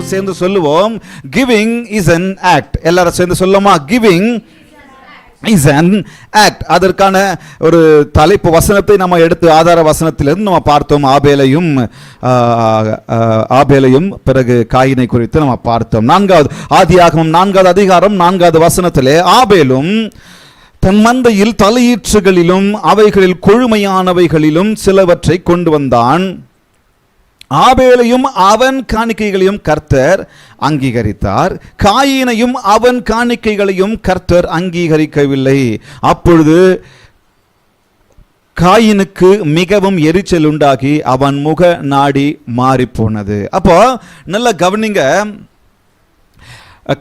எல்லாரும் சேர்ந்து சொல்லுவோம், கிவிங் இஸ் an act. எல்லாரும் சேர்ந்து சொல்லுமா, கிவிங் is an act. அதற்கான ஒரு தலைப்பு வசனத்தை நம்ம எடுத்து ஆதார வசனத்திலிருந்து நம்ம பார்த்தோம். ஆபேலையும் பிறகு காயினை குறித்து நம்ம பார்த்தோம். ஆதியாகமம் 4வது அதிகாரம் 4வது வசனத்திலே ஆபேலும் தன் மந்தையில் தலையீற்றுகளிலும் அவைகளில் கொழுமையானவைகளிலும் சிலவற்றை கொண்டு வந்தான். ஆபேலையும் அவன் காணிக்கைகளையும் கர்த்தர் அங்கீகரித்தார், காயினையும் அவன் காணிக்கைகளையும் கர்த்தர் அங்கீகரிக்கவில்லை. அப்பொழுது காயினுக்கு மிகவும் எரிச்சல் உண்டாகி அவன் முக நாடி மாறி போனது. அப்போ நல்ல கவனிங்க,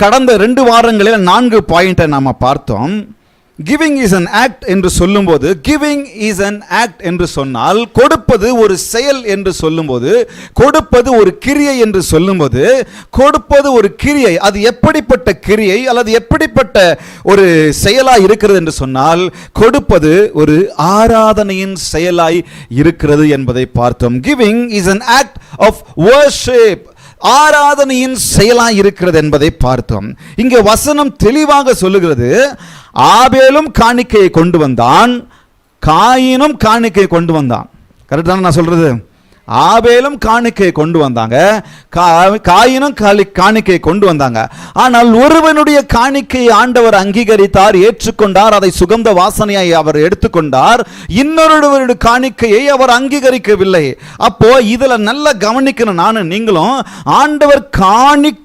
கடந்த 2 வாரங்களில் 4 பாயிண்டை நாம பார்த்தோம். கிவிங் இஸ் an act என்று சொல்லும்போது, கிவிங் இஸ் an act என்று சொன்னால் கொடுப்பது ஒரு செயல் என்று சொல்லும்போது, கொடுப்பது ஒரு கிரியை என்று சொல்லும்போது, கொடுப்பது ஒரு கிரியை, அது எப்படிப்பட்ட கிரியை அல்லது எப்படிப்பட்ட ஒரு செயலாய் இருக்கிறது என்று சொன்னால், கொடுப்பது ஒரு ஆராதனையின் செயலாய் இருக்கிறது என்பதை பார்த்தோம். Giving is an act of worship, ஆராதனையின் செயலாய் இருக்கிறது என்பதை பார்த்தோம். இங்கே வசனம் தெளிவாக சொல்லுகிறது, ஆபேலும் காணிக்கையை கொண்டு வந்தான், காயினும் காணிக்கையை கொண்டு வந்தான். கரெக்ட் தானே நான் சொல்றது? ஆபேலும் காணிக்கையை கொண்டு வந்தாங்க, காயினும் காணிக்கையை கொண்டு வந்தாங்க. ஆனால் ஒருவனுடைய காணிக்கையை ஆண்டவர் அங்கீகரித்தார், ஏற்றுக்கொண்டார், அதை சுகந்த வாசனையாய் அவர் எடுத்துக்கொண்டார். இன்னொருவருடைய காணிக்கையை அவர் அங்கீகரிக்கவில்லை. அப்போ இதுல நல்ல கவனிக்கணும், நானும் நீங்களும். ஆண்டவர் காணிக்கை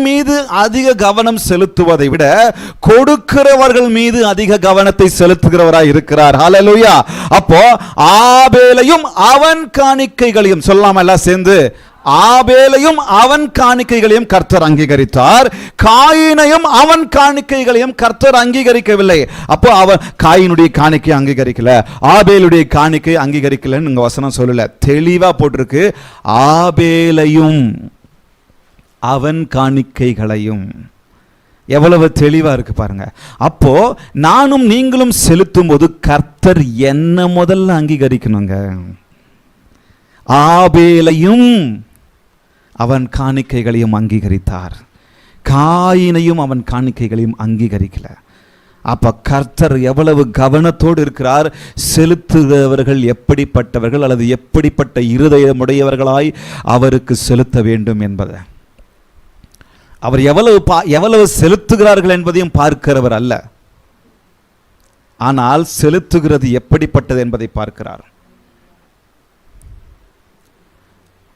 மீது அதிக கவனம் செலுத்துவதை விட கொடுக்கிறவர்கள் மீது அதிக கவனத்தை செலுத்துகிறவராய் இருக்கிறார். ஹல்லேலூயா. அப்போ ஆபேலையும் அவன் காணிக்கைகளையும் சொல்லாம எல்லாம் சேர்ந்து, ஆபேலையும் அவன் காணிக்கைகளையும் கர்த்தர் அங்கீகரித்தார், காயினையும் அவன் காணிக்கைகளையும் கர்த்தர் அங்கீகரிக்கவில்லை. அப்போ அவன் காயினுடைய காணிக்கை அங்கீகரிக்கல, ஆபேலுடைய காணிக்கை அங்கீகரிக்கலன்னு இங்க வசனம் சொல்லல, தெளிவா போட்டிருக்கு, ஆபேலையும் அவன் காணிக்கைகளையும். எவ்வளவு தெளிவா இருக்கு பாருங்க. அப்போ நானும் நீங்களும் செலுத்தும் போது கர்த்தர் என்ன முதல்ல அங்கீகரிக்கணுங்க. ஆபேலையும் அவன் காணிக்கைகளையும் அங்கீகரித்தார், காயினையும் அவன் காணிக்கைகளையும் அங்கீகரிக்கல. அப்ப கர்த்தர் எவ்வளவு கவனத்தோடு இருக்கிறார், செலுத்துகிறவர்கள் எப்படிப்பட்டவர்கள் அல்லது எப்படிப்பட்ட இருதயமுடையவர்களாய் அவருக்கு செலுத்த வேண்டும் என்பதை, அவர் எவ்வளவு செலுத்துகிறார்கள் என்பதையும் பார்க்கிறவர் அல்ல, ஆனால் செலுத்துகிறது எப்படிப்பட்டது என்பதை பார்க்கிறார்.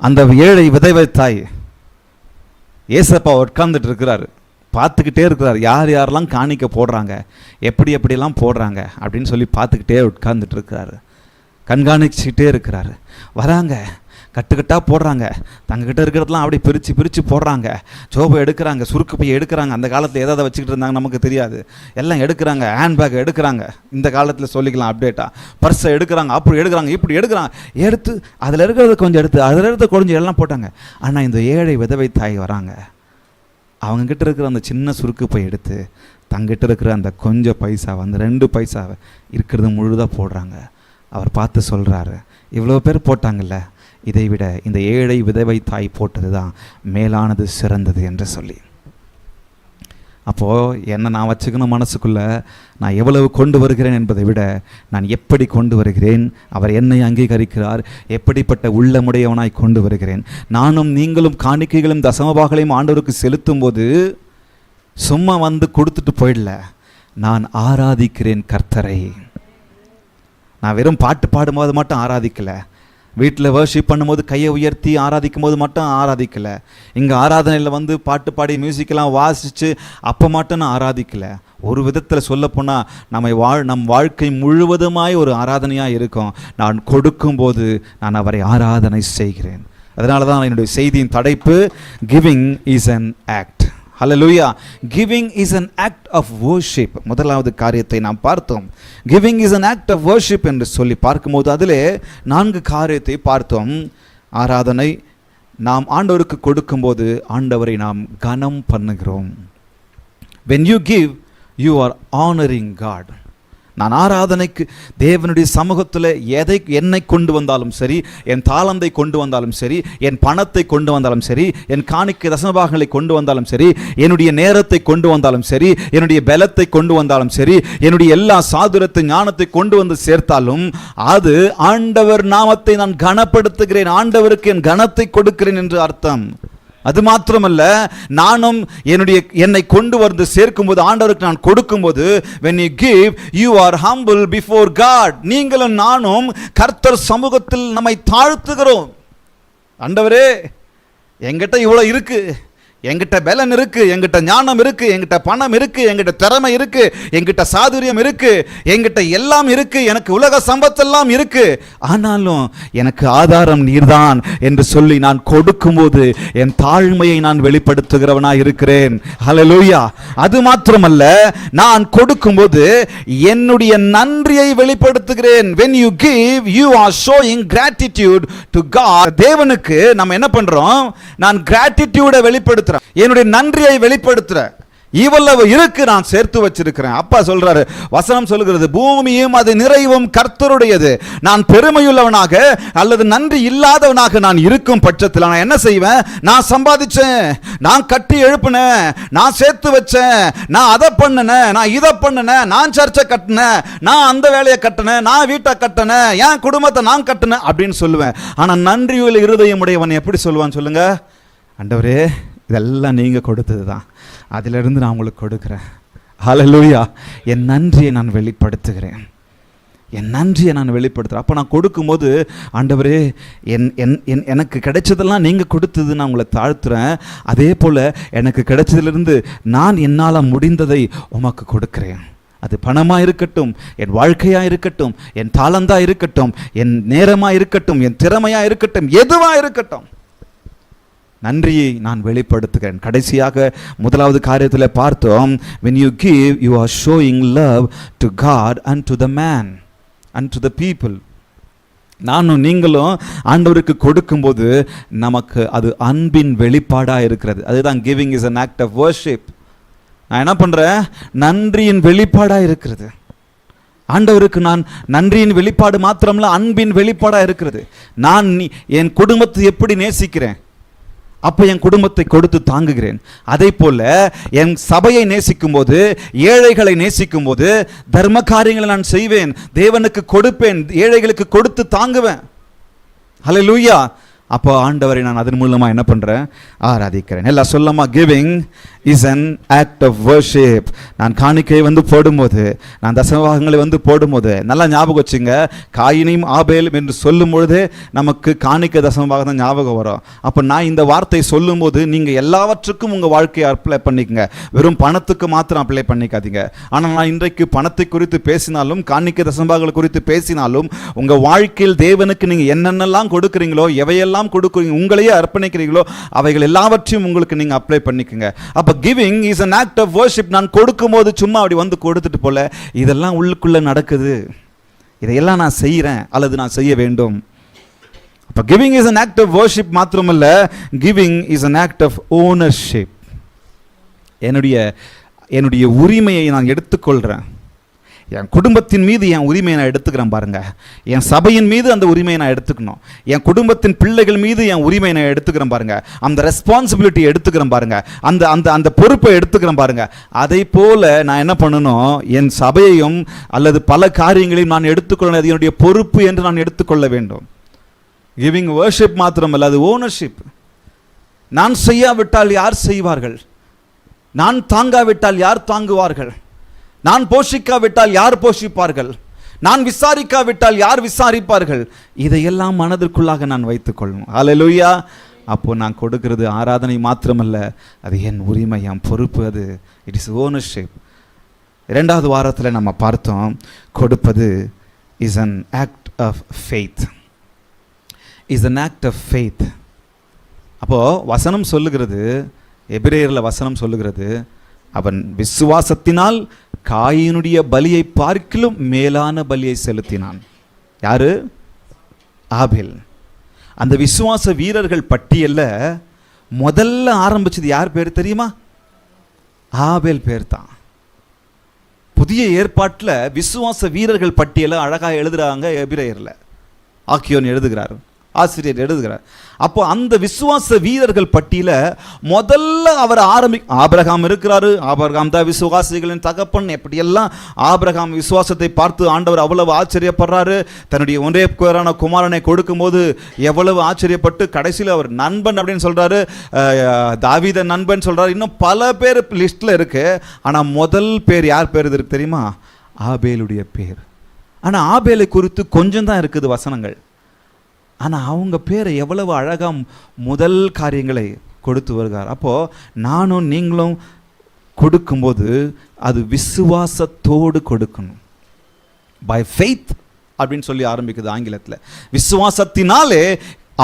அந்த ஏழை விதவை தாய் ஏசப்பா உட்கார்ந்துட்டு இருக்கிறார், பார்த்துக்கிட்டே இருக்கிறார், யார் யாரெல்லாம் காணிக்க போடுறாங்க, எப்படிலாம் போடுறாங்க அப்படின்னு சொல்லி பார்த்துக்கிட்டே உட்கார்ந்துட்டு இருக்கிறாரு, கண்காணிச்சுக்கிட்டே இருக்கிறாரு. வராங்க, கட்டுக்கட்டாக போடுறாங்க, தங்கக்கிட்ட இருக்கிறதெல்லாம் அப்படி பிரித்து போடுறாங்க, ஜோபை எடுக்கிறாங்க, சுருக்கு பையை எடுக்கிறாங்க. அந்த காலத்தில் எதாவது வச்சுக்கிட்டு இருந்தாங்க நமக்கு தெரியாது, எல்லாம் எடுக்கிறாங்க, ஹேண்ட்பேக் எடுக்கிறாங்க, இந்த காலத்தில் சொல்லிக்கலாம் அப்டேட்டாக, பர்ஸை எடுக்கிறாங்க, அப்படி எடுக்கிறாங்க, இப்படி எடுக்கிறாங்க, எடுத்து அதில் இருக்கிறத கொஞ்சம் எடுத்து அதில் இருக்கிறத கொஞ்சம் எல்லாம் போட்டாங்க. ஆனால் இந்த ஏழை விதவை தாய் வராங்க, அவங்கக்கிட்ட இருக்கிற அந்த சின்ன சுருக்கு பை எடுத்து தங்கிட்ட இருக்கிற அந்த கொஞ்சம் பைசா, அந்த 2 பைசா இருக்கிறது முழுதாக போடுறாங்க. அவர் பார்த்து சொல்கிறாரு, இவ்வளோ பேர் போட்டாங்கல்ல, இதை விட இந்த ஏழை விதவை தாய் போட்டது தான் மேலானது, சிறந்தது என்று சொல்லி. அப்போது என்ன நான் வச்சுக்கணும் மனசுக்குள்ளே, நான் எவ்வளவு கொண்டு வருகிறேன் என்பதை விட நான் எப்படி கொண்டு வருகிறேன், அவர் என்னை அங்கீகரிக்கிறார், எப்படிப்பட்ட உள்ளமுடையவனாய் கொண்டு வருகிறேன். நானும் நீங்களும் காணிக்கைகளும் தசமபாகளையும் ஆண்டவருக்கு செலுத்தும் போது சும்மா வந்து கொடுத்துட்டு போயிடல, நான் ஆராதிக்கிறேன் கர்த்தரை. நான் வெறும் பாட்டு பாடும்போது மட்டும் ஆராதிக்கலை, வீட்டில் வர்ஷிப் பண்ணும்போது கையை உயர்த்தி ஆராதிக்கும் போது மட்டும் ஆராதிக்கலை, இங்கே ஆராதனையில் வந்து பாட்டு பாடி மியூசிக்கெல்லாம் வாசித்து அப்போ மட்டும் நான் ஆராதிக்கலை. ஒரு விதத்தில் சொல்லப்போனால் நம் வாழ்க்கை முழுவதுமாய் ஒரு ஆராதனையாக இருக்கும். நான் கொடுக்கும்போது நான் அவரை ஆராதனை செய்கிறேன். அதனால தான் என்னுடைய செய்தியின் தலைப்பு giving is an act. Hallelujah. Giving is an act of worship. முதலாவது காரியத்தை நாம் பார்த்தோம், giving is an act of worship என்று சொல்லி பார்க்கும்போது அதிலே 4 காரியத்தை பார்த்தோம். ஆராதனை, நாம் ஆண்டவருக்கு கொடுக்கும்போது ஆண்டவரை நாம் கனம் பண்ணுகிறோம். when you give you are honoring God. நான் ஆராதனைக்கு தேவனுடைய சமூகத்தில் என்னை கொண்டு வந்தாலும் சரி, என் தாளந்தை கொண்டு வந்தாலும் சரி, என் பணத்தை கொண்டு வந்தாலும் சரி, என் காணிக்கை தசமபாகங்களை கொண்டு வந்தாலும் சரி, என்னுடைய நேரத்தை கொண்டு வந்தாலும் சரி, என்னுடைய பலத்தை கொண்டு வந்தாலும் சரி, என்னுடைய எல்லா சாதுரத்தை ஞானத்தை கொண்டு வந்து சேர்த்தாலும் அது ஆண்டவர் நாமத்தை நான் கனப்படுத்துகிறேன், ஆண்டவருக்கு என் கனத்தை கொடுக்கிறேன் என்று அர்த்தம். அது மாத்திரமல்ல, நானும் என்னை கொண்டு வந்து சேர்க்கும்போது, ஆண்டவருக்கு நான் கொடுக்கும்போது, when you give you are humble before God. நீங்களும் நானும் கர்த்தர் சமூகத்தில் நம்மை தாழ்த்துகிறோம். ஆண்டவரே, என்கிட்ட இவ்வளவு இருக்கு, என்கிட்ட பலன் இருக்கு, என்கிட்ட ஞானம் இருக்கு, என்கிட்ட பணம் இருக்கு, என்கிட்ட திறமை இருக்கு, என்கிட்ட சாதுரியம் இருக்கு, என்கிட்ட எல்லாம் இருக்கு, எனக்கு உலக சம்பத்தெல்லாம் இருக்கு, ஆனாலும் எனக்கு ஆதாரம் நீர்தான் என்று சொல்லி நான் கொடுக்கும்போது என் தாழ்மையை நான் வெளிப்படுத்துகிறவனாய் இருக்கிறேன். ஹல்லேலூயா. அது மாத்திரமல்ல, நான் கொடுக்கும்போது என்னுடைய நன்றியை வெளிப்படுத்துகிறேன். when you give you are showing gratitude to God. தேவனுக்கு நம்ம என்ன பண்றோம்? நான் gratitude வெளிப்படுத்துறேன், என்னுடைய நன்றியை வெளிப்படுத்துறேன். இவ்வளவு இருக்கு, நான் சேர்த்து வச்சிருக்கிறேன். அப்பா சொல்றாரு, வசனம் சொல்லுகிறது, பூமியும் அது நிறைவும் கர்த்தருடையது. நான் பெருமையுள்ளவனாக அல்லது நன்றி இல்லாதவனாக நான் இருக்கும் பட்சத்தில் நான் என்ன செய்வேன்? நான் சம்பாதிச்சேன், நான் கட்டி எழுப்பினேன், நான் சேர்த்து வச்சேன், நான் அதை பண்ணினேன், நான் இதை பண்ணினேன், நான் சர்ச்சை கட்டினேன், நான் அந்த வேலையை கட்டினேன், நான் வீட்டை கட்டினேன், என் குடும்பத்தை நான் கட்டினேன் அப்படின்னு சொல்லுவேன். ஆனா நன்றியுள்ள இருதயம் உடையவன் எப்படி சொல்லுவான் சொல்லுங்க? ஆண்டவரே, இதெல்லாம் நீங்கள் கொடுத்தது தான், அதிலிருந்து நான் உங்களுக்கு கொடுக்குறேன். ஹல்லேலூயா. என் நன்றியை நான் வெளிப்படுத்துகிறேன், என் நன்றியை நான் வெளிப்படுத்துகிறேன். அப்போ நான் கொடுக்கும்போது, ஆண்டவரே, எனக்கு கிடைச்சதெல்லாம் நீங்கள் கொடுத்தது, நான் உங்களை தாழ்த்துறேன். அதே போல் எனக்கு கிடைச்சதிலிருந்து நான் என்னால் முடிந்ததை உமக்கு கொடுக்கிறேன். அது பணமாக இருக்கட்டும், என் வாழ்க்கையாக இருக்கட்டும், என் தாளந்தாக இருக்கட்டும், என் நேரமாக இருக்கட்டும், என் திறமையாக இருக்கட்டும், எதுவாக இருக்கட்டும், நன்றியை நான் வெளிப்படுத்துகிறேன். கடைசியாக முதலாவது காரியத்தில் பார்த்தோம், when you give you are showing love to God and to the man and to the people. நானும் நீங்களும் ஆண்டவருக்கு கொடுக்கும்போது நமக்கு அது அன்பின் வெளிப்பாடாக இருக்கிறது. அதுதான் giving is an act of worship. நான் என்ன பண்ணுறேன்? நன்றியின் வெளிப்பாடாக இருக்கிறது. ஆண்டவருக்கு நான் நன்றியின் வெளிப்பாடு மாத்திரமல்ல, அன்பின் வெளிப்பாடாக இருக்கிறது. நான் என் குடும்பத்தை எப்படி நேசிக்கிறேன், அப்போ என் குடும்பத்தை கொடுத்து தாங்குகிறேன். அதே போல என் சபையை நேசிக்கும் போது, ஏழைகளை நேசிக்கும் போது, தர்ம காரியங்களை நான் செய்வேன், தேவனுக்கு கொடுப்பேன், ஏழைகளுக்கு கொடுத்து தாங்குவேன். ஹல்லேலூயா. அப்போ ஆண்டவரை நான் அதன் மூலமாக என்ன பண்ணுறேன்? ஆராதிக்கிறேன். எல்லாம் சொல்லமா, giving is an act of worship. நான் காணிக்கை போடும்போது, நான் தசமபாகங்களை போடும்போது, நல்லா ஞாபகம் வச்சுங்க, காயினையும் ஆபேலும் என்று சொல்லும் பொழுதே நமக்கு காணிக்கை தசமபாகம் தான் ஞாபகம் வரும். அப்போ நான் இந்த வார்த்தை சொல்லும் போது நீங்கள் எல்லாவற்றுக்கும் உங்கள் வாழ்க்கையை அப்ளை பண்ணிக்கங்க, வெறும் பணத்துக்கு மாத்திரம் அப்ளை பண்ணிக்காதீங்க. ஆனால் நான் இன்றைக்கு பணத்தை குறித்து பேசினாலும், காணிக்கை தசமபாகங்கள் குறித்து பேசினாலும், உங்கள் வாழ்க்கையில் தேவனுக்கு நீங்கள் என்னென்னலாம் கொடுக்குறீங்களோ, எவையெல்லாம் கொடுக்குறீங்க, உங்களையே அர்ப்பணிக்கிறீங்களோ, அவைகள் எல்லாவற்றையும் உங்களுக்கு நீங்க அப்ளை பண்ணிக்கங்க. அப்ப giving is an act of worship. நான் கொடுக்கும்போது சும்மா அப்படி கொடுத்துட்டு போல, இதெல்லாம் உள்ளுக்குள்ள நடக்குது, இதையெல்லாம் நான் செய்யறேன் அல்லது நான் செய்ய வேண்டும். அப்ப giving is an act of worship மாத்திரமல்ல, giving is an act of ownership. என்னுடைய உரிமையை நான் எடுத்துக்கொள்றேன். என் குடும்பத்தின் மீது என் உரிமையை நான் எடுத்துக்கிறேன் பாருங்க. என் சபையின் மீது அந்த உரிமையை நான் எடுத்துக்கணும். என் குடும்பத்தின் பிள்ளைகள் மீது என் உரிமையை நான் எடுத்துக்கிறேன் பாருங்க. அந்த ரெஸ்பான்சிபிலிட்டி எடுத்துக்கிறேன் பாருங்க. அந்த அந்த அந்த பொறுப்பை எடுத்துக்கிறேன் பாருங்க. அதை போல நான் என்ன பண்ணணும்? என் சபையையும் அல்லது பல காரியங்களையும் நான் எடுத்துக்கொள்ள, அது என்னுடைய பொறுப்பு என்று நான் எடுத்துக்கொள்ள வேண்டும். கிவிங் வர்ஷிப் மாத்திரமல்ல, அது ஓனர்ஷிப். நான் செய்யாவிட்டால் யார் செய்வார்கள்? நான் தாங்காவிட்டால் யார் தாங்குவார்கள்? நான் போஷிக்காவிட்டால் யார் போஷிப்பார்கள்? நான் விசாரிக்காவிட்டால் யார் விசாரிப்பார்கள்? இதையெல்லாம் மனதிற்குள்ளாக நான் வைத்துக் கொள்ளணும். ஹல்லேலூயா. அப்போ நான் கொடுக்கிறது ஆராதனை மாத்திரமல்ல, அது என் உரிமை, என் பொறுப்பு. அது இட் இஸ் ஓனர்ஷிப். இரண்டாவது வாரத்தில் நம்ம பார்த்தோம், கொடுப்பது is an act of faith. Is an act of faith. அப்போ வசனம் சொல்லுகிறது, எபிரேயர்ல வசனம் சொல்லுகிறது, அவன் விசுவாசத்தினால் காயினுடைய பலியை பார்க்கிலும் மேலான பலியை செலுத்தினான். யாரு? ஆபேல். அந்த விசுவாச வீரர்கள் பட்டியல்ல முதல்ல ஆரம்பிச்சது யார் பேர் தெரியுமா? ஆபேல் பேர் தான். புதிய ஏற்பாட்டில் விசுவாச வீரர்கள் பட்டியலை அழகாக எழுதுகிறாங்க. எபிரேயரில் ஆக்கியோன் எழுதுகிறார், ஆசிரியர் எழுதுகிறார். அப்போ அந்த விசுவாச வீரர்கள் பட்டியல முதல்ல அவர் ஆபிரகாம் இருக்கிறாரு. ஆபிரகாம் தான் விசுவாசிகளின் தகப்பன். எப்படியெல்லாம் ஆபிரகாம் விசுவாசத்தை பார்த்து ஆண்டவர் அவ்வளவு ஆச்சரியப்படுறாரு. தன்னுடைய ஒரே பேரான குமாரனை கொடுக்கும்போது எவ்வளவு ஆச்சரியப்பட்டு கடைசியில் அவர் நண்பன் அப்படின்னு சொல்றாரு, தாவீத நண்பன் சொல்றாரு. இன்னும் பல பேர் லிஸ்ட்ல இருக்கு. ஆனால் முதல் பேர் யார் பேர் இருக்கு தெரியுமா? ஆபேலுடைய பேர். ஆனால் ஆபேலை குறித்து கொஞ்சம் தான் இருக்குது வசனங்கள். ஆனால் அவங்க பேரை எவ்வளவு அழகாக முதல் காரியங்களை கொடுத்து வருகிறார். அப்போது நானும் நீங்களும் கொடுக்கும்போது அது விசுவாசத்தோடு கொடுக்கணும். பை ஃபெய்த் அப்படின்னு சொல்லி ஆரம்பிக்குது ஆங்கிலத்தில். விசுவாசத்தினாலே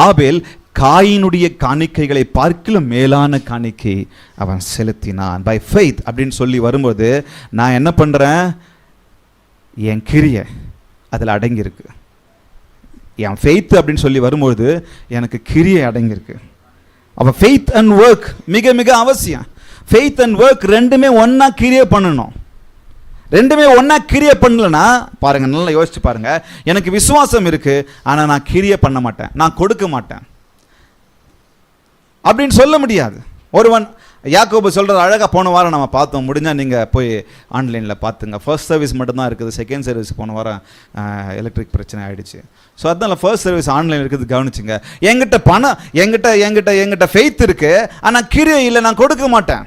ஆபேல் காயினுடைய காணிக்கைகளை பார்க்கிலும் மேலான காணிக்கை அவன் செலுத்தினான். பை ஃபெய்த் அப்படின்னு சொல்லி வரும்போது நான் என்ன பண்ணுறேன்? என் கிரியை அதில் அடங்கியிருக்கு. என் ஃபெய்த் அப்படின்னு சொல்லி வரும்போது எனக்கு கிரியை அடங்கியிருக்கு. அப்போ ஃபெய்த் அண்ட் ஒர்க் மிக மிக அவசியம். ஃபெய்த் அண்ட் ஒர்க் ரெண்டுமே ஒன்றா கிரியை பண்ணணும். ரெண்டுமே ஒன்றா கிரியை பண்ணலன்னா பாருங்கள், நல்லா யோசிச்சு பாருங்கள். எனக்கு விசுவாசம் இருக்குது, ஆனால் நான் கிரியை பண்ண மாட்டேன், நான் கொடுக்க மாட்டேன் அப்படின்னு சொல்ல முடியாது. ஒருவன் யாக்கோபு சொல்கிறது அழகாக போன வாரம் நம்ம பார்த்தோம். முடிஞ்சால் நீங்கள் போய் ஆன்லைனில் பார்த்துங்க. ஃபர்ஸ்ட் சர்வீஸ் மட்டும்தான் இருக்குது, செகண்ட் சர்வீஸ் போன வாரம் எலக்ட்ரிக் பிரச்சனை ஆகிடுச்சு. ஸோ அதனால் ஃபர்ஸ்ட் சர்வீஸ் ஆன்லைன் இருக்குது, கவனிச்சுங்க. என்கிட்ட பணம், என்கிட்ட ஃபெய்த் இருக்குது, ஆனால் கிரியை இல்லை, நான் கொடுக்க மாட்டேன்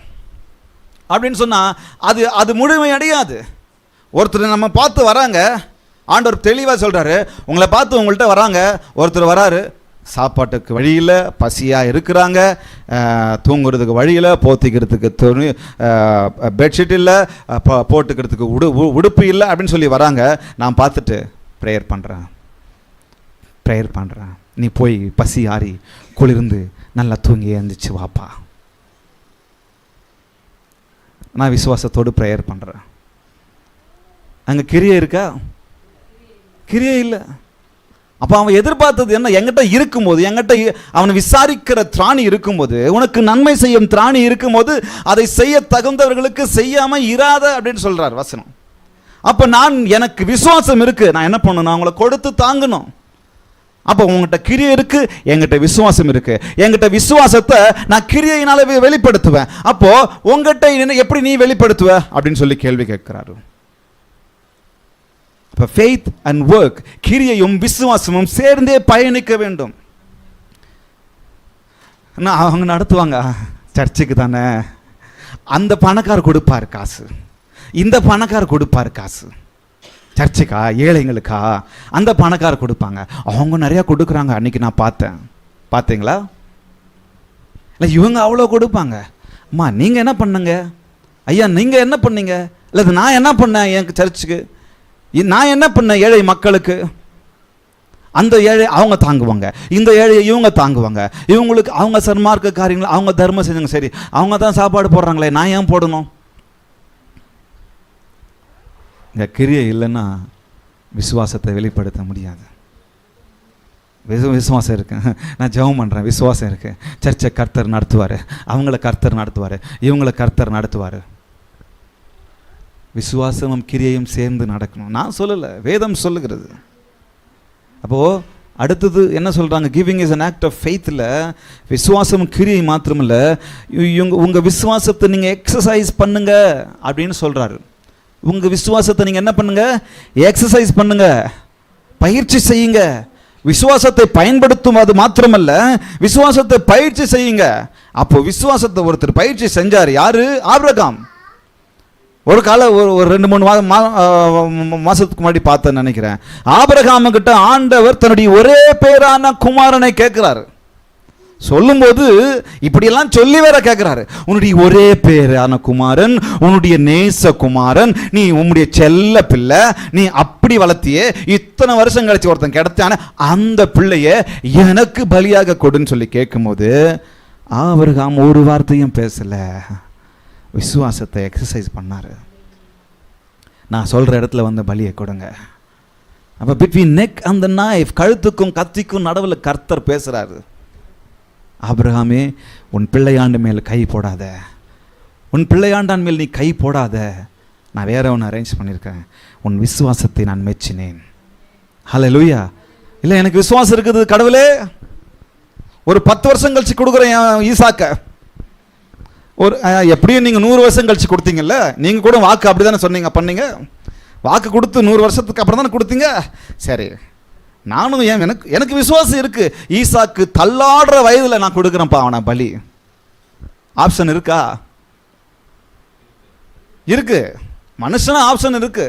அப்படின்னு சொன்னால் அது முழுமையடையாது. ஒருத்தர் நம்ம பார்த்து வராங்க, ஆண்டவர் தெளிவாக சொல்கிறாரு, உங்களை பார்த்து உங்கள்கிட்ட வராங்க. ஒருத்தர் வராரு, சாப்பாட்டுக்கு வழியில், பசியாக இருக்கிறாங்க, தூங்குறதுக்கு வழியில், போத்திக்கிறதுக்கு துணி பெட்ஷீட் இல்லை, போட்டுக்கிறதுக்கு உடுப்பு இல்லை அப்படின்னு சொல்லி வராங்க. நான் பார்த்துட்டு ப்ரேயர் பண்ணுறேன், நீ போய் பசி ஆறி குளிர்ந்து நல்லா தூங்கி எழுந்திரிச்சு வாப்பா. நான் விசுவாசத்தோடு ப்ரேயர் பண்ணுறேன். அங்கே கிரியை இருக்கா? கிரியை இல்லை. அப்போ அவன் எதிர்பார்த்தது என்ன? என்கிட்ட இருக்கும்போது, என்கிட்ட அவனை விசாரிக்கிற திராணி இருக்கும்போது, உனக்கு நன்மை செய்யும் திராணி இருக்கும்போது அதை செய்ய தகுந்தவர்களுக்கு செய்யாமல் இராத அப்படின்னு சொல்கிறார் வசனம். அப்போ எனக்கு விசுவாசம் இருக்குது, நான் என்ன பண்ணணும்? அவங்கள கொடுத்து தாங்கணும். அப்போ உங்கள்கிட்ட கிரியை இருக்குது, என்கிட்ட விசுவாசம் இருக்குது. என்கிட்ட விசுவாசத்தை நான் கிரியையினால வெளிப்படுத்துவேன். அப்போது உங்கள்கிட்ட எப்படி நீ வெளிப்படுத்துவ அப்படின்னு சொல்லி கேள்வி கேட்குறாரு. இப்போ ஃபெய்த் அண்ட் ஒர்க், கிரியையும் விசுவாசமும் சேர்ந்தே பயணிக்க வேண்டும். அவங்க நடத்துவாங்க, சர்ச்சுக்கு தானே, அந்த பணக்காரர் கொடுப்பார் காசு, இந்த பணக்காரர் கொடுப்பார் காசு. சர்ச்சுக்கா, ஏழைங்களுக்கா, அந்த பணக்காரர் கொடுப்பாங்க. அவங்க நிறையா கொடுக்குறாங்க. அன்றைக்கி நான் பார்த்தீங்களா? இல்லை இவங்க அவ்வளோ கொடுப்பாங்க. அம்மா நீங்கள் என்ன பண்ணுங்க? ஐயா நீங்கள் என்ன பண்ணீங்க? இல்லை நான் என்ன பண்ணேன் எனக்கு சர்ச்சுக்கு? நான் என்ன பண்ணேன் ஏழை மக்களுக்கு? அந்த ஏழை அவங்க தாங்குவாங்க, இந்த ஏழையை இவங்க தாங்குவாங்க. இவங்களுக்கு அவங்க சன்மார்க்க காரியங்கள், அவங்க தர்மம் செஞ்சாங்க, சரி அவங்க தான் சாப்பாடு போடுறாங்களே, நான் ஏன் போடணும்? இங்கே கிரியை இல்லைன்னா விசுவாசத்தை வெளிப்படுத்த முடியாது. விசுவாசம் இருக்கு, நான் ஜெபம் பண்ணுறேன், விசுவாசம் இருக்கு, சர்ச்சை கர்த்தர் நடத்துவார், அவங்கள கர்த்தர் நடத்துவார், இவங்களை கர்த்தர் நடத்துவார். விசுவாசமும் கிரியையும் சேர்ந்து நடக்கணும். நான் சொல்லலை, வேதம் சொல்லுகிறது. அப்போது அடுத்தது என்ன சொல்கிறாங்க? Giving is an act of ஃபெய்த்தில் விசுவாசமும் கிரியை மாத்திரமில்லை, உங்கள் விசுவாசத்தை நீங்கள் எக்ஸசைஸ் பண்ணுங்க அப்படின்னு சொல்கிறாரு. உங்கள் விசுவாசத்தை நீங்கள் என்ன பண்ணுங்க? எக்ஸசைஸ் பண்ணுங்க, பயிற்சி செய்யுங்க. விசுவாசத்தை பயன்படுத்தும் அது மாத்திரமல்ல, விசுவாசத்தை பயிற்சி செய்யுங்க. அப்போ விசுவாசத்தை ஒருத்தர் பயிற்சி செஞ்சார். யாரு? ஆபிரகாம். ஒரு ஒரு 2-3 மாதத்துக்கு முன்னாடி பார்த்தேன்னு நினைக்கிறேன். ஆபிரகாமுக்கிட்ட ஆண்டவர் தன்னுடைய ஒரே பேரான குமாரனை கேட்குறாரு. சொல்லும்போது இப்படியெல்லாம் சொல்லி வேற கேட்குறாரு. உன்னுடைய ஒரே பேரான குமாரன், உன்னுடைய நேச குமாரன், நீ உன்னுடைய செல்ல பிள்ளை, நீ அப்படி வளர்த்தியே, இத்தனை வருஷம் கழிச்சு ஒருத்தன் கிடைச்சான அந்த பிள்ளைய எனக்கு பலியாக கொடுன்னு சொல்லி கேட்கும்போது ஆபிரகாம் ஒரு வார்த்தையும் பேசலை, விசுவாசத்தை எக்ஸசைஸ் பண்ணார். நான் சொல்கிற இடத்துல வந்து பலியை கொடுங்க. அப்போ between neck and the knife, கழுத்துக்கும் கத்திக்கும் நடுவில் கர்த்தர் பேசுகிறாரு. ஆபிரகாமே, உன் பிள்ளையாண்டு மேல் கை போடாத, உன் பிள்ளையாண்டான் மேல் நீ கை போடாத, நான் வேற ஒன்று அரேஞ்ச் பண்ணியிருக்கேன், உன் விசுவாசத்தை நான் மெச்சினேன். ஹல்லேலூயா. இல்லை எனக்கு விசுவாசம் இருக்குது கடவுளே, ஒரு 10 வருஷம் கழிச்சு கொடுக்குறேன் ஈசாக்க. ஒரு எப்படியும் நீங்கள் 100 வருஷம் கழிச்சு கொடுத்தீங்கல்ல, நீங்கள் கூட வாக்கு அப்படி தானே சொன்னீங்க பண்ணீங்க. வாக்கு கொடுத்து 100 வருஷத்துக்கு அப்புறம் தானே கொடுத்தீங்க. சரி, நானும் எனக்கு விசுவாசம் இருக்கு, ஈசாக்கு தள்ளாடுற வயதில் நான் கொடுக்குறேன்ப்பா அவனை பலி. ஆப்ஷன் இருக்கா? இருக்கு. மனுஷனா ஆப்ஷன் இருக்கு.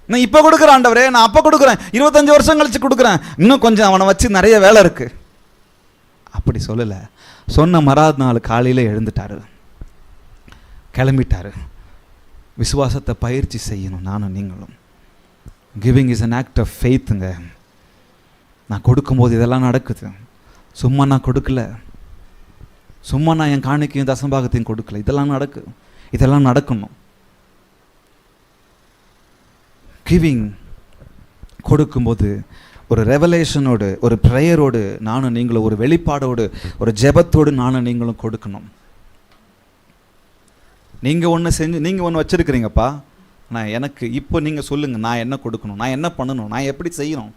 நான் இப்போ கொடுக்குறேன் ஆண்டவரே, நான் அப்போ கொடுக்குறேன், 25 வருஷம் கழிச்சு கொடுக்குறேன், இன்னும் கொஞ்சம் அவனை வச்சு நிறைய வேலை இருக்கு. அப்படி சொல்லலை. சொன்ன மறாத நாள் காலையில் எழுந்துட்டாரு, கிளம்பிட்டாரு. விசுவாசத்தை பயிற்சி செய்யணும் நானும் நீங்களும். Giving is an act of ஃபெய்த்துங்க. நான் கொடுக்கும்போது இதெல்லாம் நடக்குது. சும்மா நான் கொடுக்கல, சும்மா நான் என் காணிக்கையும் தசம்பாகத்தையும் கொடுக்கல. இதெல்லாம் நடக்குது, இதெல்லாம் நடக்கணும். கிவிங் கொடுக்கும்போது ஒரு ரெவலேஷனோடு, ஒரு ப்ரேயரோடு நானும் நீங்களும், ஒரு வெளிப்பாடோடு, ஒரு ஜெபத்தோடு நானும் நீங்களும் கொடுக்கணும். நீங்கள் ஒன்று செஞ்சு நீங்கள் ஒன்று வச்சுருக்கிறீங்கப்பா, நான் எனக்கு இப்போ நீங்கள் சொல்லுங்கள், நான் என்ன கொடுக்கணும், நான் என்ன பண்ணணும், நான் எப்படி செய்யணும்,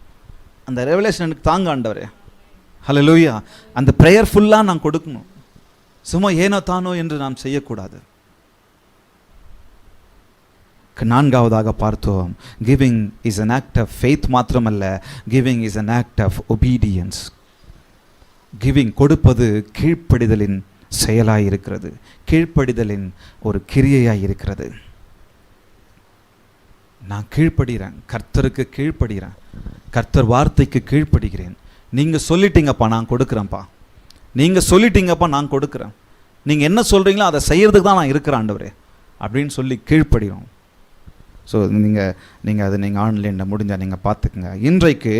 அந்த ரெவலேஷன் எனக்கு தாங்க ஆண்டவரே. ஹல்லேலூயா. அந்த ப்ரேயர் ஃபுல்லாக நான் கொடுக்கணும். சும்மா ஏனோ தானோ என்று நாம் செய்யக்கூடாது. 4வதாக பார்த்தோம், giving is an act of faith மாத்திரமல்ல, giving is an act of obedience. Giving கொடுப்பது கீழ்ப்படிதலின் செயலாய் இருக்கிறது, கீழ்ப்படிதலின் ஒரு கிரியையாய் இருக்கிறது. நான் கீழ்ப்படுகிறேன், கர்த்தருக்கு கீழ்ப்படுகிறேன், கர்த்தர் வார்த்தைக்கு கீழ்ப்படுகிறேன். நீங்கள் சொல்லிட்டீங்கப்பா நான் கொடுக்குறேன்ப்பா, நீங்கள் சொல்லிட்டீங்கப்பா நான் கொடுக்குறேன், நீங்கள் என்ன சொல்கிறீங்களோ அதை செய்கிறதுக்கு தான் நான் இருக்கிறேன் ஆண்டவரே அப்படின்னு சொல்லி கீழ்ப்படுகிறோம். ஸோ நீங்கள் அது நீங்கள் ஆன்லைனில் முடிஞ்சால் நீங்கள் பார்த்துக்குங்க. இன்றைக்கு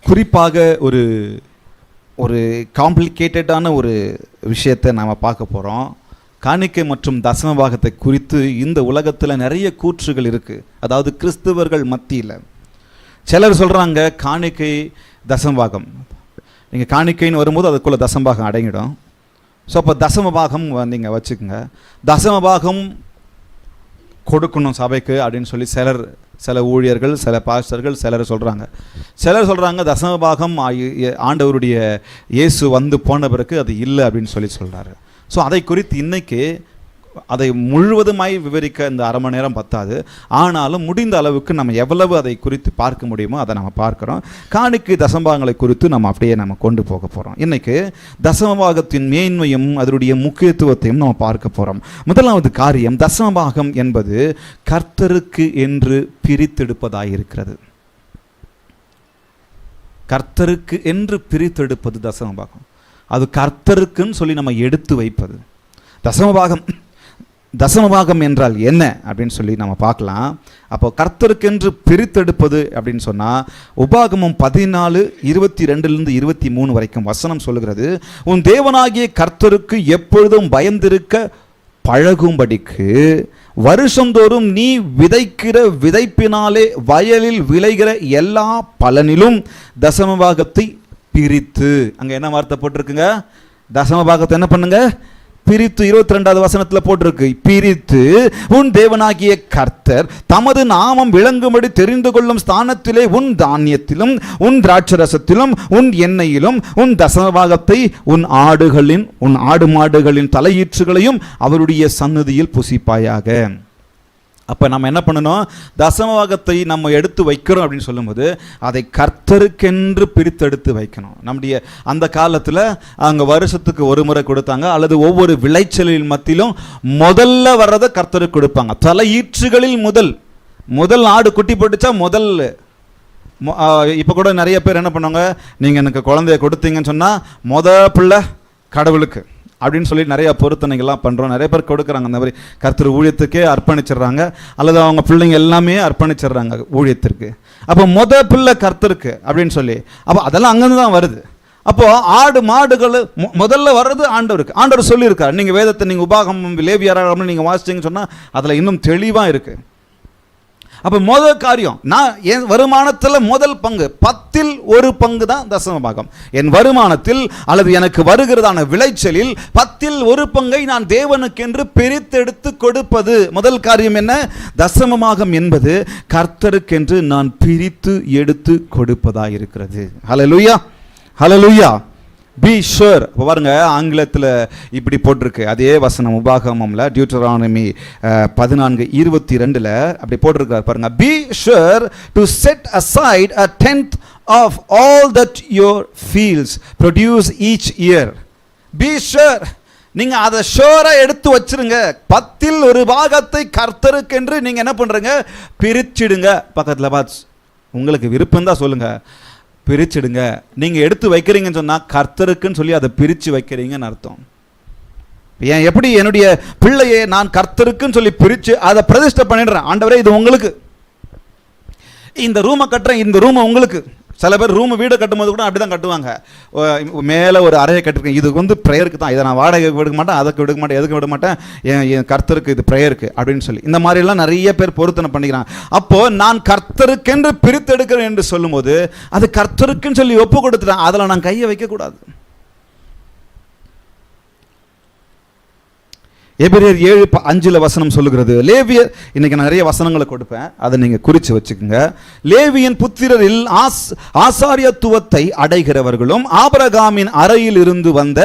குறிப்பாக ஒரு ஒரு காம்ப்ளிகேட்டடான ஒரு விஷயத்தை நாம் பார்க்க போகிறோம். காணிக்கை மற்றும் தசமபாகத்தை குறித்து இந்த உலகத்தில் நிறைய கூற்றுகள் இருக்குது. அதாவது கிறிஸ்தவர்கள் மத்தியில் சிலர் சொல்கிறாங்க காணிக்கை தசமபாகம், நீங்கள் காணிக்கைன்னு வரும்போது அதுக்குள்ளே தசமபாகம் அடங்கிடும். ஸோ அப்போ தசமபாகம் நீங்கள் வச்சுக்கோங்க, தசமபாகம் கொடுக்கணும் சபைக்கு அப்படின்னு சொல்லி சில ஊழியர்கள், சில பாஸ்டர்கள் சிலர் சொல்கிறாங்க தசமபாகம் ஆண்டவருடைய இயேசு வந்து போன பிறகு அது இல்லை அப்படின்னு சொல்கிறாரு. ஸோ அதை குறித்து இன்னைக்கு அதை முழுவதுமாய் விவரிக்க இந்த அரை மணி நேரம் பத்தாது. ஆனாலும் முடிந்த அளவுக்கு நம்ம எவ்வளவு அதை குறித்து பார்க்க முடியுமோ அதை நம்ம பார்க்குறோம். காணிக்கை தசமபாகங்களை குறித்து நம்ம அப்படியே நம்ம கொண்டு போக போகிறோம். இன்றைக்கு தசமபாகத்தின் மேன்மையும் அதனுடைய முக்கியத்துவத்தையும் நம்ம பார்க்க போகிறோம். முதலாவது காரியம், தசமபாகம் என்பது கர்த்தருக்கு என்று பிரித்தெடுப்பதாயிருக்கிறது. கர்த்தருக்கு என்று பிரித்தெடுப்பது தசமபாகம். அது கர்த்தருக்குன்னு சொல்லி நம்ம எடுத்து வைப்பது. தசமபாகம் என்றால் என்ன அப்படின்னு சொல்லி நம்ம பார்க்கலாம். அப்போ கர்த்தருக்கென்று பிரித்தெடுப்பது அப்படின்னு சொன்னால் உபாகமம் 14:22-23 வரைக்கும் வசனம் சொல்லுகிறது, உன் தேவனாகிய கர்த்தருக்கு எப்பொழுதும் பயந்திருக்க பழகும்படிக்கு வருஷந்தோறும் நீ விதைக்கிற விதைப்பினாலே வயலில் விளைகிற எல்லா பலனிலும் தசமபாகத்தை பிரித்து, அங்கே என்ன வார்த்தை போட்டிருக்குங்க, தசமபாகத்தை என்ன பண்ணுங்க, பிரித்து. 22வது வசனத்தில் போட்டிருக்கு, பிரித்து உன் தேவனாகிய கர்த்தர் தமது நாமம் விளங்கும்படி தெரிந்து கொள்ளும் ஸ்தானத்திலே உன் தானியத்திலும் உன் திராட்சரசத்திலும் உன் எண்ணெயிலும் உன் தசமபாகத்தை உன் ஆடு மாடுகளின் தலையீற்றுகளையும் அவருடைய சந்நிதியில் புசிப்பாயாக. அப்போ நம்ம என்ன பண்ணணும், தசமபாகத்தை நம்ம எடுத்து வைக்கிறோம் அப்படின்னு சொல்லும்போது அதை கர்த்தருக்கென்று பிரித்தெடுத்து வைக்கணும். நம்முடைய அந்த காலத்தில் அங்கே வருஷத்துக்கு ஒரு முறை கொடுத்தாங்க, அல்லது ஒவ்வொரு விளைச்சலின் மத்தியிலும் முதல்ல வர்றதை கர்த்தருக்கு கொடுப்பாங்க. தலையீற்றுகளில் முதல் ஆடு குட்டி போட்டுச்சா முதல். இப்போ கூட நிறைய பேர் என்ன பண்ணுவாங்க, நீங்கள் எனக்கு குழந்தைய கொடுத்தீங்கன்னு சொன்னால் பிள்ளை கடவுளுக்கு அப்படின்னு சொல்லி நிறைய பொருத்தனைகள்லாம் பண்ணுறோம். நிறைய பேர் கொடுக்குறாங்க அந்த மாதிரி, கர்த்தர் ஊழியத்துக்கே அர்ப்பணிச்சிடுறாங்க, அல்லது அவங்க பிள்ளைங்க எல்லாமே அர்ப்பணிச்சிடுறாங்க ஊழியத்திற்கு. அப்போ பிள்ளை கர்த்தருக்கு அப்படின்னு சொல்லி, அப்போ அதெல்லாம் அங்கேருந்து தான் வருது. அப்போது ஆடு மாடுகள் முதல்ல வர்றது ஆண்டவருக்கு. ஆண்டவர் சொல்லியிருக்கார், நீங்கள் வேதத்தை நீங்கள் உபாகமம் லேவியராகமம் நீங்கள் வாசிச்சிங்கன்னு சொன்னால் அதில் இன்னும் தெளிவாக இருக்குது. அப்போ முதல் காரியம், நான் என் வருமானத்தில் முதல் பங்கு 10% தான் தசம பாகம். என் வருமானத்தில் அல்லது எனக்கு வருகிறதான விளைச்சலில் 10% நான் தேவனுக்கென்று பிரித்தெடுத்து கொடுப்பது. முதல் காரியம் என்ன? தசமபாகம் என்பது கர்த்தருக்கென்று நான் பிரித்து எடுத்து கொடுப்பதாக இருக்கிறது. Hallelujah, hallelujah. Be sure. பாருங்க, ஆங்கிலத்தில் இப்படி போட்டிருக்கு அதே வசனம் உபாகமம்ல டியூட்டரானமி 14:22 அப்படி போட்டிருக்காரு பாருங்க. B sure to set aside a tenth of all that your fields produce each year. B sure, நீங்க அதை ஷோரா எடுத்து வச்சிருங்க. 10% கர்த்தருக்கென்று நீங்க என்ன பண்றீங்க? பிரிச்சிடுங்க. பக்கத்தில் பார்த்து உங்களுக்கு விருப்பம் தான் சொல்லுங்க, பிரிச்சிடுங்க. நீங்கள் எடுத்து வைக்கிறீங்கன்னு சொன்னால் கர்த்தருக்குன்னு சொல்லி அதை பிரித்து வைக்கிறீங்கன்னு அர்த்தம். ஏன் எப்படி என்னுடைய பிள்ளையை நான் கர்த்தருக்குன்னு சொல்லி பிரித்து அதை பிரதிஷ்டை பண்ணிடுறேன். ஆண்டவரே இது உங்களுக்கு, இந்த ரூமை கட்டுறேன், இந்த ரூமை உங்களுக்கு. சில பேர் ரூம் வீடு கட்டும்போது கூட அப்படி தான் கட்டுவாங்க. மேலே ஒரு அறையை கட்டிருக்கேன், இது வந்து ப்ரேயருக்கு தான், இதை நான் வாடகை விடுக்க மாட்டேன், அதுக்கு விடுக்க மாட்டேன், எதுக்கு விட மாட்டேன், என் கர்த்தருக்கு இது ப்ரேயருக்கு அப்படின்னு சொல்லி இந்த மாதிரிலாம் நிறைய பேர் பொருத்தனை பண்ணிக்கிறாங்க. அப்போது நான் கர்த்தருக்கென்று பிரித்தெடுக்கிறேன் என்று சொல்லும்போது அது கர்த்தருக்குன்னு சொல்லி ஒப்பு கொடுத்துட்டேன், அதில் நான் கையை வைக்கக்கூடாது. எபிரேயர் 7:5 வசனம் சொல்லுகிறது, லேவியர், இன்னைக்கு நிறைய வசனங்களை கொடுப்பேன், அதை நீங்க குறித்து வச்சுக்கோங்க. லேவியின் புத்திரரில் ஆசாரியத்துவத்தை அடைகிறவர்களும் ஆபிரகாமின் அறையில் இருந்து வந்த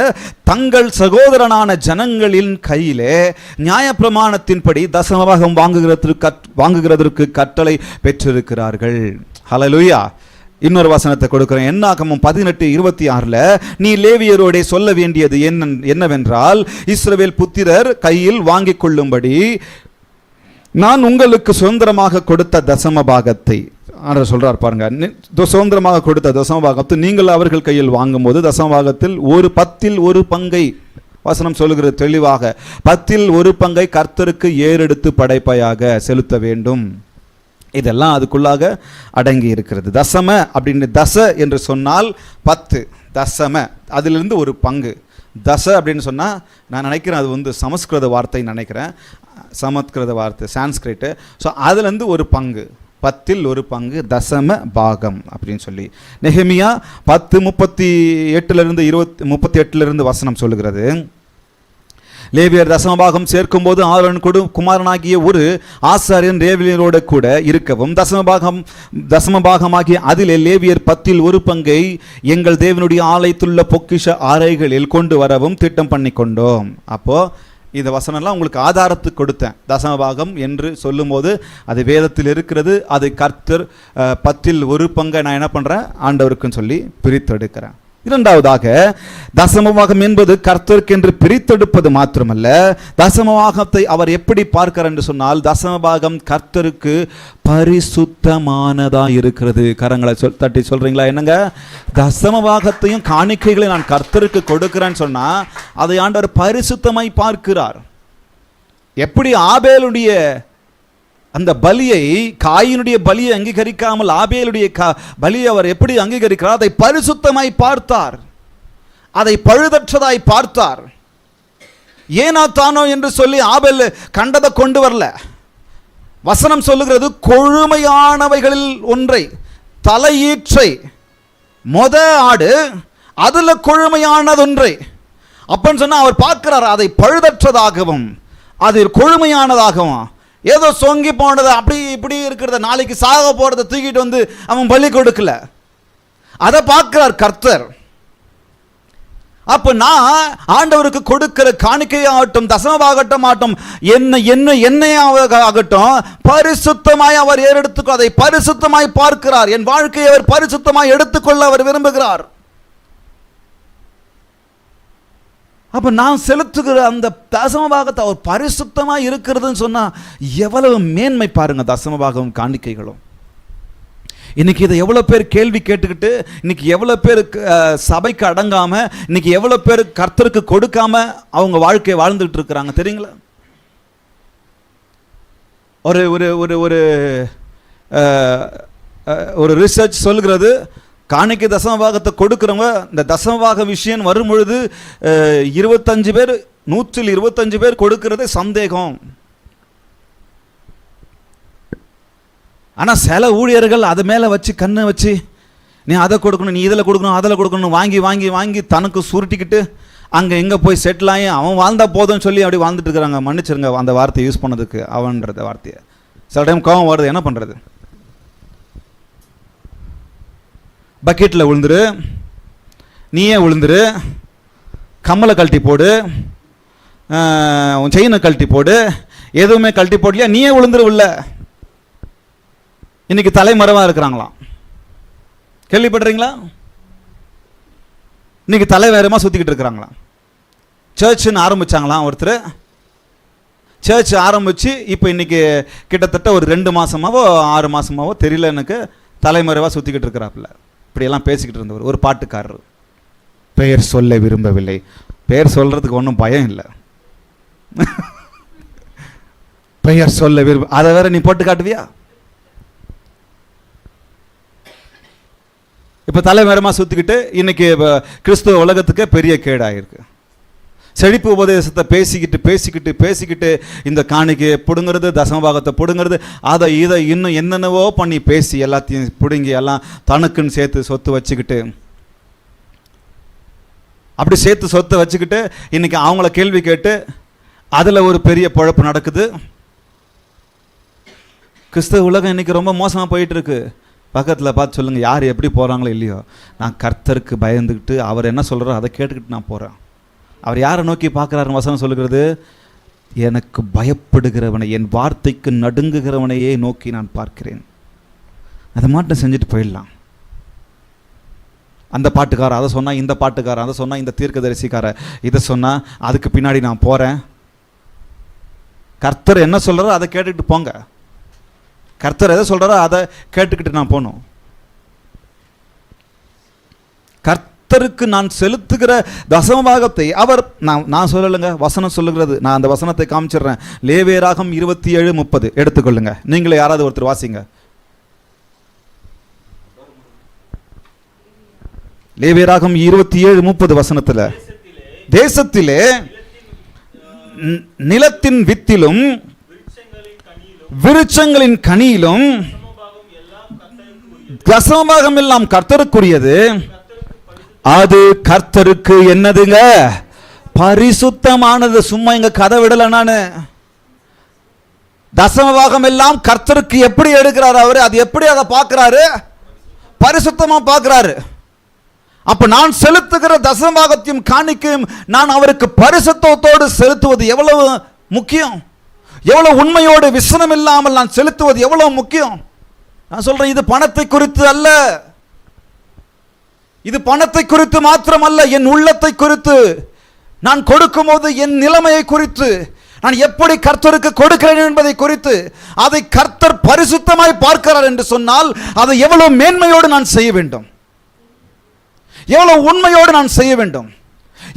தங்கள் சகோதரனான ஜனங்களின் கையிலே நியாயப்பிரமாணத்தின்படி தசமபாகம் வாங்குகிறதற்கு கட்டளை பெற்றிருக்கிறார்கள். ஹல்லேலூயா. இன்னொரு வசனத்தை கொடுக்கிறேன். என்னாகமம் 18:26 நீ லேவியரோடே சொல்ல வேண்டியது என்னவென்றால், இஸ்ரவேல் புத்திரர் கையில் வாங்கிக் கொள்ளும்படி நான் உங்களுக்கு சுதந்திரமாக கொடுத்த தசம பாகத்தை சொல்றார் பாருங்க. சுதந்திரமாக கொடுத்த தசம பாகத்தை நீங்கள் அவர்கள் கையில் வாங்கும் போது தசமபாகத்தில் 10% வசனம் சொல்லுகிறது தெளிவாக, 10% கர்த்தருக்கு ஏறெடுத்து படைப்பையாக செலுத்த வேண்டும். இதெல்லாம் அதுக்குள்ளாக அடங்கி இருக்கிறது. தசம அப்படின்னு, தச என்று சொன்னால் 10, தசம அதிலிருந்து ஒரு பங்கு. தச அப்படின்னு சொன்னால் நான் நினைக்கிறேன் அது வந்து சமஸ்கிருத வார்த்தை நினைக்கிறேன், சமஸ்கிருத வார்த்தை, சான்ஸ்கிரிட்டு. ஸோ அதுலேருந்து ஒரு பங்கு, 10% தசம பாகம் அப்படின்னு சொல்லி நெகேமியா 10:38 வசனம் சொல்லுகிறது. லேவியர் தசமபாகம் சேர்க்கும் போது ஆரோன் குமாரனாகிய ஒரு ஆசாரியன் லேவியரோடு கூட இருக்கவும் தசமபாகமாகிய அதிலே லேவியர் 10% எங்கள் தேவனுடைய ஆலயத்துள்ள பொக்கிஷ அறைகளில் கொண்டு வரவும் திட்டம் பண்ணி கொண்டோம். அப்போ இந்த வசனம்லாம் உங்களுக்கு ஆதாரத்துக்கு கொடுத்தேன். தசமபாகம் என்று சொல்லும்போது அது வேதத்தில் இருக்கிறது. அது கர்த்தர் 10% நான் என்ன பண்ணுறேன்? ஆண்டவருக்குன்னு சொல்லி பிரித்தெடுக்கிறேன். இரண்டாவதாக, தசமபாகம் என்பது கர்த்தருக்கென்று பிரித்தெடுப்பது மாத்திரமல்ல, தசமபாகத்தை அவர் எப்படி பார்க்கிறார் என்று சொன்னால், தசமபாகம் கர்த்தருக்கு பரிசுத்தமானதா இருக்கிறது. கரங்களை தட்டி சொல்றீங்களா? என்னங்க, தசமபாகத்தையும் காணிக்கைகளை நான் கர்த்தருக்கு கொடுக்கிறேன்னு சொன்னா அதை ஆண்டவர் பரிசுத்தமாய் பார்க்கிறார். எப்படி ஆபேலுடைய அந்த பலியை, காயினுடைய பலியை அங்கீகரிக்காமல் ஆபேலுடைய பலியை அவர் எப்படி அங்கீகரிக்கிறார்? அதை பரிசுத்தமாய் பார்த்தார், அதை பழுதற்றதாய் பார்த்தார். ஏனோ தானோ என்று சொல்லி ஆபேல் கண்டதை கொண்டு வரல. வசனம் சொல்லுகிறது, கொழுமையானவைகளில் ஒன்றை, தலையீற்றை, ஆடு, அதுல கொழுமையானதொன்றை அப்பன்னு சொன்னா அவர் பார்க்கிறார், அதை பழுதற்றதாகவும் அதில் கொழுமையானதாகவும். ஏதோ சொங்கி போனது அப்படி இப்படி இருக்கிறத, நாளைக்கு சாக போறதை தூக்கிட்டு வந்து அவன் பலி கொடுக்கல, அதை பார்க்கிறார் கர்த்தர். அப்ப நான் ஆண்டவருக்கு கொடுக்கிற காணிக்கையாகட்டும், தசமபாகட்டும் ஆகட்டும், என்னையாகட்டும், பரிசுத்தமாய் அவர் ஏறெடுத்துக்கோ, அதை பரிசுத்தமாய் பார்க்கிறார். என் வாழ்க்கையை அவர் பரிசுத்தமாய் எடுத்துக்கொள்ள அவர் விரும்புகிறார். அப்போ நான் செலுத்துகிற அந்த தசமபாகத்தை அவர் பரிசுத்தமாக இருக்கிறதுன்னு சொன்னால் எவ்வளவு மேன்மை பாருங்க. தசமபாகம் காணிக்கைகளும் இன்னைக்கு இதை எவ்வளோ பேர் கேள்வி கேட்டுக்கிட்டு, இன்னைக்கு எவ்வளோ பேர் சபைக்கு அடங்காமல், இன்னைக்கு எவ்வளோ பேர் கர்த்தருக்கு கொடுக்காம அவங்க வாழ்க்கையை வாழ்ந்துட்டு இருக்கிறாங்க தெரியுங்களா? ஒரு ஒரு ஒரு ஒரு ரிசர்ச் சொல்கிறது, காணிக்கை தசமபாகத்தை கொடுக்குறவங்க இந்த தசமபாக விஷயம் வரும் பொழுது 25 பேர் 125 பேர் கொடுக்கறதே சந்தேகம். ஆனால் சில ஊழியர்கள் அது மேலே வச்சு கண்ணை வச்சு நீ அதை கொடுக்கணும், நீ இதில் கொடுக்கணும், அதில் கொடுக்கணும், வாங்கி வாங்கி வாங்கி தனக்கு சுருட்டிக்கிட்டு அங்கே எங்கே போய் செட்டில் ஆகி அவன் வாழ்ந்தா போதும்னு சொல்லி அப்படி வாழ்ந்துட்டு இருக்கிறாங்க. மன்னிச்சிருங்க அந்த வார்த்தையை யூஸ் பண்ணதுக்கு, அவன்றத வார்த்தையை. சில டைம் கோவம் வருது, என்ன பண்ணுறது? பக்கெட்டில் விழுந்துரு, நீயே விழுந்துரு, கம்மலை கழட்டி போடு, உன் செயினை கழட்டி போடு, எதுவுமே கழட்டி போடலையா நீயே விழுந்துரு உள்ள. இன்னைக்கு தலைமறைவாக இருக்கிறாங்களாம், கேள்விப்படுறீங்களா? இன்னைக்கு தலைவேறமாக சுற்றிக்கிட்டு இருக்கிறாங்களாம். சர்ச்சுன்னு ஆரம்பித்தாங்களாம் ஒருத்தர். சர்ச் ஆரம்பித்து இப்போ இன்றைக்கி கிட்டத்தட்ட ஒரு 2 மாதமாவோ 6 மாதமாவோ தெரியல எனக்கு, தலைமறைவாக சுற்றிக்கிட்டு இருக்கிறாப்புல. இப்படியெல்லாம் பேசிக்கிட்டு இருந்தவர் ஒரு பாட்டுக்காரர். பெயர் சொல்ல விரும்பவில்லை. பெயர் சொல்கிறதுக்கு ஒன்றும் பயம் இல்லை. பெயர் சொல்ல அதை வேற நீ போட்டு காட்டுவியா? இப்போ தலைமறைமாக சுற்றிக்கிட்டு இன்னைக்கு கிறிஸ்துவ உலகத்துக்கு பெரிய கேடாயிருக்கு. செழிப்பு உபதேசத்தை பேசிக்கிட்டு இந்த காணிக்கையை பிடுங்கிறது, தசமபாகத்தை பிடுங்கிறது, அதை இதை இன்னும் என்னென்னவோ பண்ணி பேசி எல்லாத்தையும் பிடுங்கி எல்லாம் தனக்குன்னு சேர்த்து சொத்து வச்சுக்கிட்டு, அப்படி சேர்த்து சொத்தை வச்சுக்கிட்டு இன்னைக்கு அவங்கள கேள்வி கேட்டு அதில் ஒரு பெரிய பொழப்பு நடக்குது. கிறிஸ்தவ உலகம் இன்னைக்கு ரொம்ப மோசமாக போயிட்டு இருக்கு. பக்கத்தில் பார்த்து சொல்லுங்கள், யார் எப்படி போகிறாங்களோ இல்லையோ, நான் கர்த்தருக்கு பயந்துக்கிட்டு அவர் என்ன சொல்கிறாரோ அதை கேட்டுக்கிட்டு நான் போகிறேன். அவர் யாரை நோக்கி பார்க்குறாருன்னு வசனம் சொல்லுகிறது, எனக்கு பயப்படுகிறவனை, என் வார்த்தைக்கு நடுங்குகிறவனையே நோக்கி நான் பார்க்கிறேன். அதை மட்டும் செஞ்சுட்டு போயிடலாம். அந்த பாட்டுக்காரர் அதை சொன்னால், இந்த பாட்டுக்காரர் அதை சொன்னால், இந்த தீர்க்கதரிசிக்காரர் இதை சொன்னால், அதுக்கு பின்னாடி நான் போகிறேன். கர்த்தர் என்ன சொல்கிறாரோ அதை கேட்டுக்கிட்டு போங்க. கர்த்தர் எதை சொல்கிறாரோ அதை கேட்டுக்கிட்டு நான் போகணும். கர்த்தருக்கு நான் செலுத்துகிற தசமபாகத்தை அவர் நான் சொல்லலைங்க, வசனம் சொல்லுகிறது. நான் அந்த வசனத்தை காமிச்சிடுறேன். லேவியராகம் 27:30 எடுத்துக்கொள்ளுங்க. நீங்களே யாராவது ஒருத்தர் வாசிங்க. லேவியராகம் 27:30 வசனத்தில், தேசத்திலே நிலத்தின் வித்திலும் விருட்சங்களின் கனியிலும் தசமபாகம் எல்லாம் கர்த்தருக்குரியது, அது கர்த்தருக்கு என்னதுங்க? பரிசுத்தமானது. சும்மா இங்க கதை விடல நானு. தசமபாகம் எல்லாம் கர்த்தருக்கு எப்படி எடுக்கிறாரு அவரு? அது எப்படி அதை பார்க்கிறாரு? பரிசுத்தமா பார்க்கிறாரு. அப்ப நான் செலுத்துகிற தசமபாகத்தையும் காணிக்கையும் நான் அவருக்கு பரிசுத்தத்தோடு செலுத்துவது எவ்வளவு முக்கியம், எவ்வளவு உண்மையோடு விசனம் இல்லாமல் நான் செலுத்துவது எவ்வளவு முக்கியம். நான் சொல்றேன், இது பணத்தை குறித்து அல்ல, இது பணத்தை குறித்து மாத்திரம் அல்ல, என் உள்ளத்தை குறித்து, நான் கொடுக்கும் போது என் நிலைமையை குறித்து, நான் எப்படி கர்த்தருக்கு கொடுக்கிறேன் என்பதை குறித்து. அதை கர்த்தர் பரிசுத்தமாய் பார்க்கிறார் என்று சொன்னால் அதை எவ்வளவு மேன்மையோடு நான் செய்ய வேண்டும், எவ்வளவு உண்மையோடு நான் செய்ய வேண்டும்,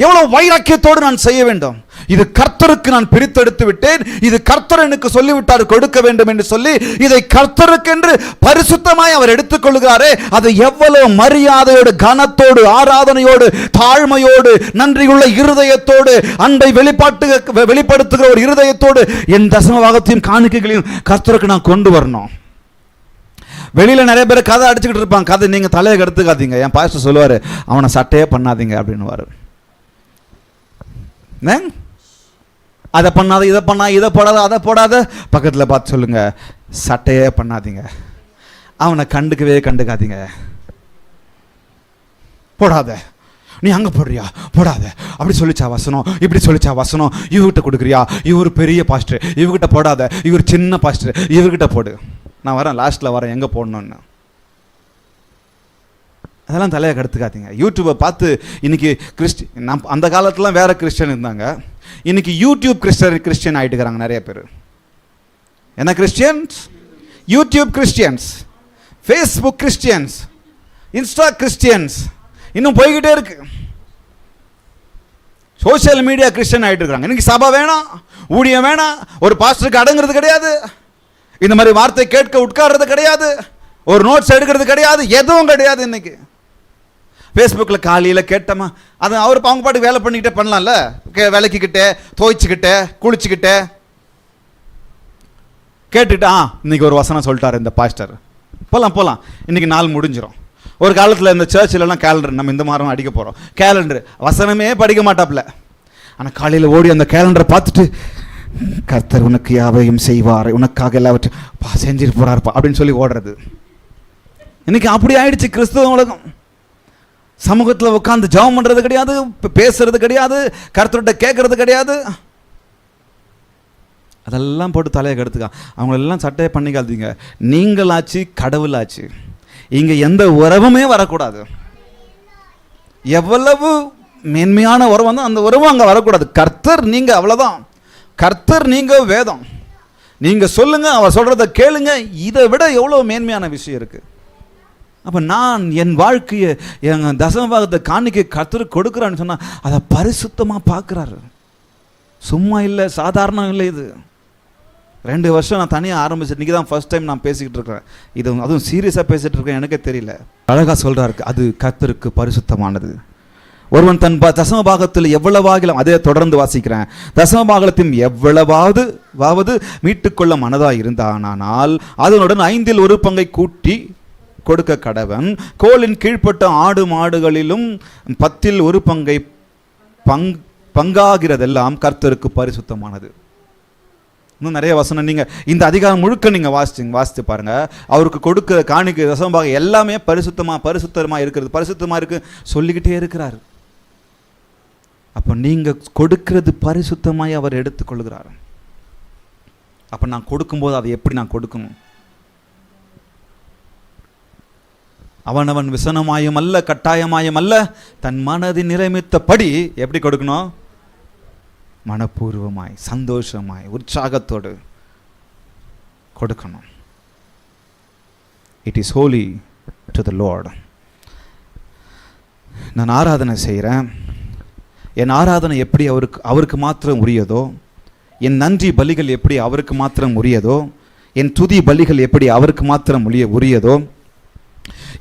எவ்வளவு வைராக்கியத்தோடு நான் செய்ய வேண்டும். இது கர்த்தருக்கு நான் பிரித்தெடுத்து விட்டேன், இது கர்த்தர் எனக்கு சொல்லிவிட்டார் கொடுக்க வேண்டும் என்று சொல்லி இதை கர்த்தருக்கு என்று பரிசுத்தமாய் அவர் எடுத்துக்கொள்கிறாரே, அதை எவ்வளவு மரியாதையோடு, கனத்தோடு, ஆராதனையோடு, தாழ்மையோடு, நன்றியுள்ள இருதயத்தோடு, அன்பை வெளிப்படுத்துகிற ஒரு இருதயத்தோடு என் தசமபாகத்தையும் காணிக்கைகளையும் கர்த்தருக்கு நான் கொண்டு வரணும். வெளியில் நிறைய பேர் கதை அடிச்சுக்கிட்டு இருப்பாங்க. கதை நீங்கள் தலையை எடுத்துக்காதீங்க. என் பாஸ்டர் சொல்லுவார், அவனை சட்டையே பண்ணாதீங்க அப்படின்னுவார். அதை பண்ணாத, இதை பண்ணா, இதை போடாத, அதை போடாத. பக்கத்தில் பார்த்து சொல்லுங்க, சட்டையே பண்ணாதீங்க, அவனை கண்டுக்காதீங்க, போடாத, நீ அங்கே போடுறியா, போடாத, அப்படி சொல்லிச்சா வசனம், இப்படி சொல்லிச்சா வசனம், இவர்கிட்ட கொடுக்குறியா, இவர் பெரிய பாஸ்டர், இவர்கிட்ட போடாத, இவர் சின்ன பாஸ்டர், இவர்கிட்ட போடு. நான் வரேன், லாஸ்ட்டில் வரேன் எங்கே போடணுன்னு. அதெல்லாம் தலையை கடுத்துக்காதீங்க. யூடியூப்பை பார்த்து இன்னைக்கு அந்த காலத்துலாம் வேற கிறிஸ்டியன் இருந்தாங்க, இன்னைக்கு யூடியூப் கிறிஸ்டியன் ஆகிட்டுக்கிறாங்க நிறைய பேர். என்ன Christians? YouTube Christians, Facebook Christians, Insta Christians, இன்னும் போய்கிட்டே இருக்கு. சோசியல் மீடியா கிறிஸ்டியன் ஆகிட்டு இருக்காங்க. இன்னைக்கு சபை வேணாம், ஊழியம் வேணாம், ஒரு பாஸ்டருக்கு அடங்குறது கிடையாது, இந்த மாதிரி வார்த்தை கேட்க உட்கார்றது கிடையாது, ஒரு நோட்ஸ் எடுக்கிறது கிடையாது, எதுவும் கிடையாது. இன்னைக்கு ஃபேஸ்புக்கில் காலையில் கேட்டோமா, அது அவங்க பாட்டுக்கு வேலை பண்ணிக்கிட்டே பண்ணலாம்ல, விளக்கிக்கிட்டே, துவைச்சிக்கிட்டே, குளிச்சுக்கிட்டே, கேட்டுட்டு இன்னைக்கு ஒரு வசனம் சொல்லிட்டாரு இந்த பாஸ்டர், போகலாம் இன்னைக்கு நாள் முடிஞ்சிடும். ஒரு காலத்தில் இந்த சர்ச்சிலலாம் கேலண்டர், நம்ம இந்த மாதம் அடிக்க போகிறோம் கேலண்டர், வசனமே படிக்க மாட்டாப்புல. ஆனால் காலையில் ஓடி அந்த கேலண்டரை பார்த்துட்டு கர்த்தர் உனக்கு யாவையும் செய்வார், உனக்காக எல்லாவற்றையும் செஞ்சுட்டு போறாருப்பா அப்படின்னு சொல்லி ஓடுறது. இன்னைக்கு அப்படி ஆயிடுச்சு கிறிஸ்துவ உலகம். சமூகத்தில் உட்காந்து ஜெபம் பண்ணுறது கிடையாது, பேசுறது கிடையாது, கர்த்தர்கிட்ட கேட்கறது கிடையாது. அதெல்லாம் போட்டு தலையை கெடுத்துக்கா. அவங்களெல்லாம் சட்டையை பண்ணிக்காதீங்க. நீங்களாச்சு கடவுளாச்சு, இங்கே எந்த உறவுமே வரக்கூடாது. எவ்வளவு மேன்மையான உறவு வந்து அந்த உறவு அங்கே வரக்கூடாது. கர்த்தர் நீங்கள், அவ்வளோதான். கர்த்தர் நீங்கள், வேதம் நீங்கள் சொல்லுங்க, அவர் சொல்கிறத கேளுங்க. இதை விட எவ்வளோ மேன்மையான விஷயம் இருக்குது. அப்போ நான் என் வாழ்க்கையை என் தசமபாகத்தை காணிக்க கர்த்தருக்கு கொடுக்குறான்னு சொன்னால் அதை பரிசுத்தமாக பார்க்குறாரு. சும்மா இல்லை, சாதாரணம் இல்லை. இது 2 வருஷம் நான் தனியாக ஆரம்பிச்சு, இன்றைக்கி தான் ஃபர்ஸ்ட் டைம் நான் பேசிக்கிட்டு இருக்கிறேன். இது அதுவும் சீரியஸாக பேசிகிட்டு இருக்கேன், எனக்கே தெரியல. அழகாக சொல்கிறாரு, அது கர்த்தருக்கு பரிசுத்தமானது. ஒருவன் தன் தசமபாகத்தில் எவ்வளவாகிலும், அதே தொடர்ந்து வாசிக்கிறேன், தசமபாகத்தின் எவ்வளவாவது மீட்டுக்கொள்ள மனதாக இருந்தானால் அதனுடன் 5 1 பங்கை கூட்டி கொடுக்க கடவன். கோலின் கீழ்ப்பட்ட ஆடு மாடுகளிலும் 10 1 பங்கை பங்காகிறதெல்லாம் கர்த்தருக்கு பரிசுத்தமானது. இன்னும் நிறைய வசனம் நீங்கள் இந்த அதிகாரம் முழுக்க நீங்கள் வாசித்து பாருங்க. அவருக்கு கொடுக்க காணிக்கை தசமபாகம் எல்லாமே பரிசுத்தமாக இருக்கிறது, பரிசுத்தமாக இருக்கு சொல்லிக்கிட்டே இருக்கிறார். அப்போ நீங்கள் கொடுக்கிறது பரிசுத்தமாய் அவர் எடுத்துக்கொள்கிறார். அப்போ நான் கொடுக்கும்போது அதை எப்படி நான் கொடுக்கணும்? அவனவன் விசனமாயும் அல்ல, கட்டாயமாயும் அல்ல, தன் மனதின் நிலைமித்தபடி எப்படி கொடுக்கணும்? மனப்பூர்வமாய், சந்தோஷமாய், உற்சாகத்தோடு கொடுக்கணும். It is Holi to the Lord. நான் ஆராதனை செய்கிறேன், என் ஆராதனை எப்படி அவருக்கு மாத்திரம் உரியதோ, என் நன்றி பலிகள் எப்படி அவருக்கு மாத்திரம் உரியதோ, என் துதி பலிகள் எப்படி அவருக்கு மாத்திரம் உரியதோ,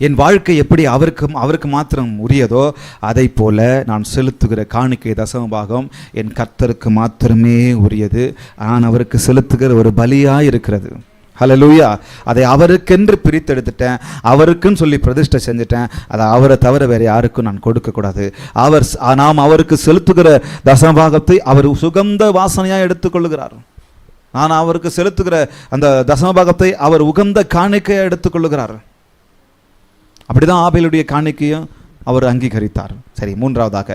என் வாழ்க்கை எப்படி அவருக்கு மாத்திரம் உரியதோ, அதை போல நான் செலுத்துகிற காணிக்கை தசமபாகம் என் கர்த்தருக்கு மாத்திரமே உரியது. நான் அவருக்கு செலுத்துகிற ஒரு பலியாக இருக்கிறது. ஹல்லேலூயா. அதை அவருக்கென்று பிரித்தெடுத்துட்டேன், அவருக்குன்னு சொல்லி பிரதிஷ்டை செஞ்சுட்டேன். அதை அவரை தவிர வேறு யாருக்கும் நான் கொடுக்கக்கூடாது. நாம் அவருக்கு செலுத்துகிற தசமபாகத்தை அவர் சுகந்த வாசனையாக எடுத்துக்கொள்ளுகிறார். நான் அவருக்கு செலுத்துகிற அந்த தசமபாகத்தை அவர் உகந்த காணிக்கையாக எடுத்துக்கொள்ளுகிறார். அப்படிதான் ஆபேலுடைய காணிக்கையும் அவர் அங்கீகரித்தார். சரி, மூன்றாவதாக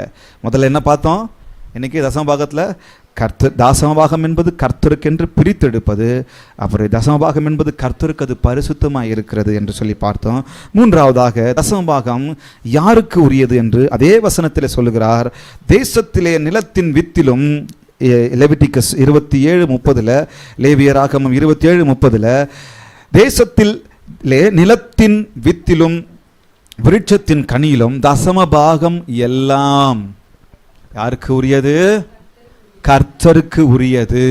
முதல்ல என்ன பார்த்தோம்? இன்னைக்கு தசமபாகத்தில் தசமபாகம் என்பது கர்த்தருக்கென்று பிரித்தெடுப்பது, அப்புறம் தசமபாகம் என்பது கர்த்தருக்கு அது பரிசுத்தமாக இருக்கிறது என்று சொல்லி பார்த்தோம். மூன்றாவதாக தசமபாகம் யாருக்கு உரியது என்று அதே வசனத்தில் சொல்லுகிறார். தேசத்திலே நிலத்தின் வித்திலும், லெவிட்டிகஸ் 27:30, லேவியராகமம் 27:30, தேசத்தில் நிலத்தின் வித்திலும் விருட்சத்தின் கனியிலும் தசமபாகம் எல்லாம் யாருக்கு உரியது? கர்த்தருக்கு உரியது.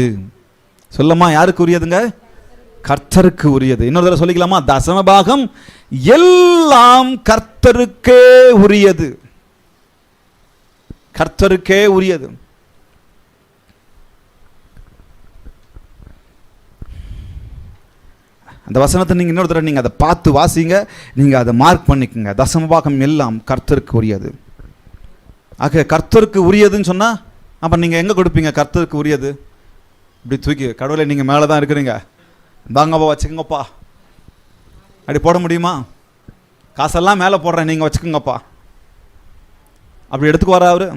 சொல்லமா, யாருக்கு உரியதுங்க? கர்த்தருக்கு உரியது. இன்னொரு தடவை சொல்லிக்கலாமா? தசமபாகம் எல்லாம் கர்த்தருக்கே உரியது, கர்த்தருக்கே உரியது. அந்த வசனத்தை நீங்கள் இன்னொரு தடவை நீங்கள் அதை பார்த்து வாசிங்க, நீங்கள் அதை மார்க் பண்ணிக்கோங்க. தசமபாகம் எல்லாம் கர்த்தருக்கு உரியது. ஆக கர்த்தருக்கு உரியதுன்னு சொன்னால் அப்போ நீங்கள் எங்கே கொடுப்பீங்க? கர்த்தருக்கு உரியது இப்படி தூக்கி, கடவுளை நீங்கள் மேலே தான் இருக்கிறீங்க, தாங்கப்பா வச்சுக்கோங்கப்பா, அப்படி போட முடியுமா? காசெல்லாம் மேலே போடுறேன், நீங்கள் வச்சுக்கோங்கப்பா, அப்படி எடுத்துக்கு வர அவர்?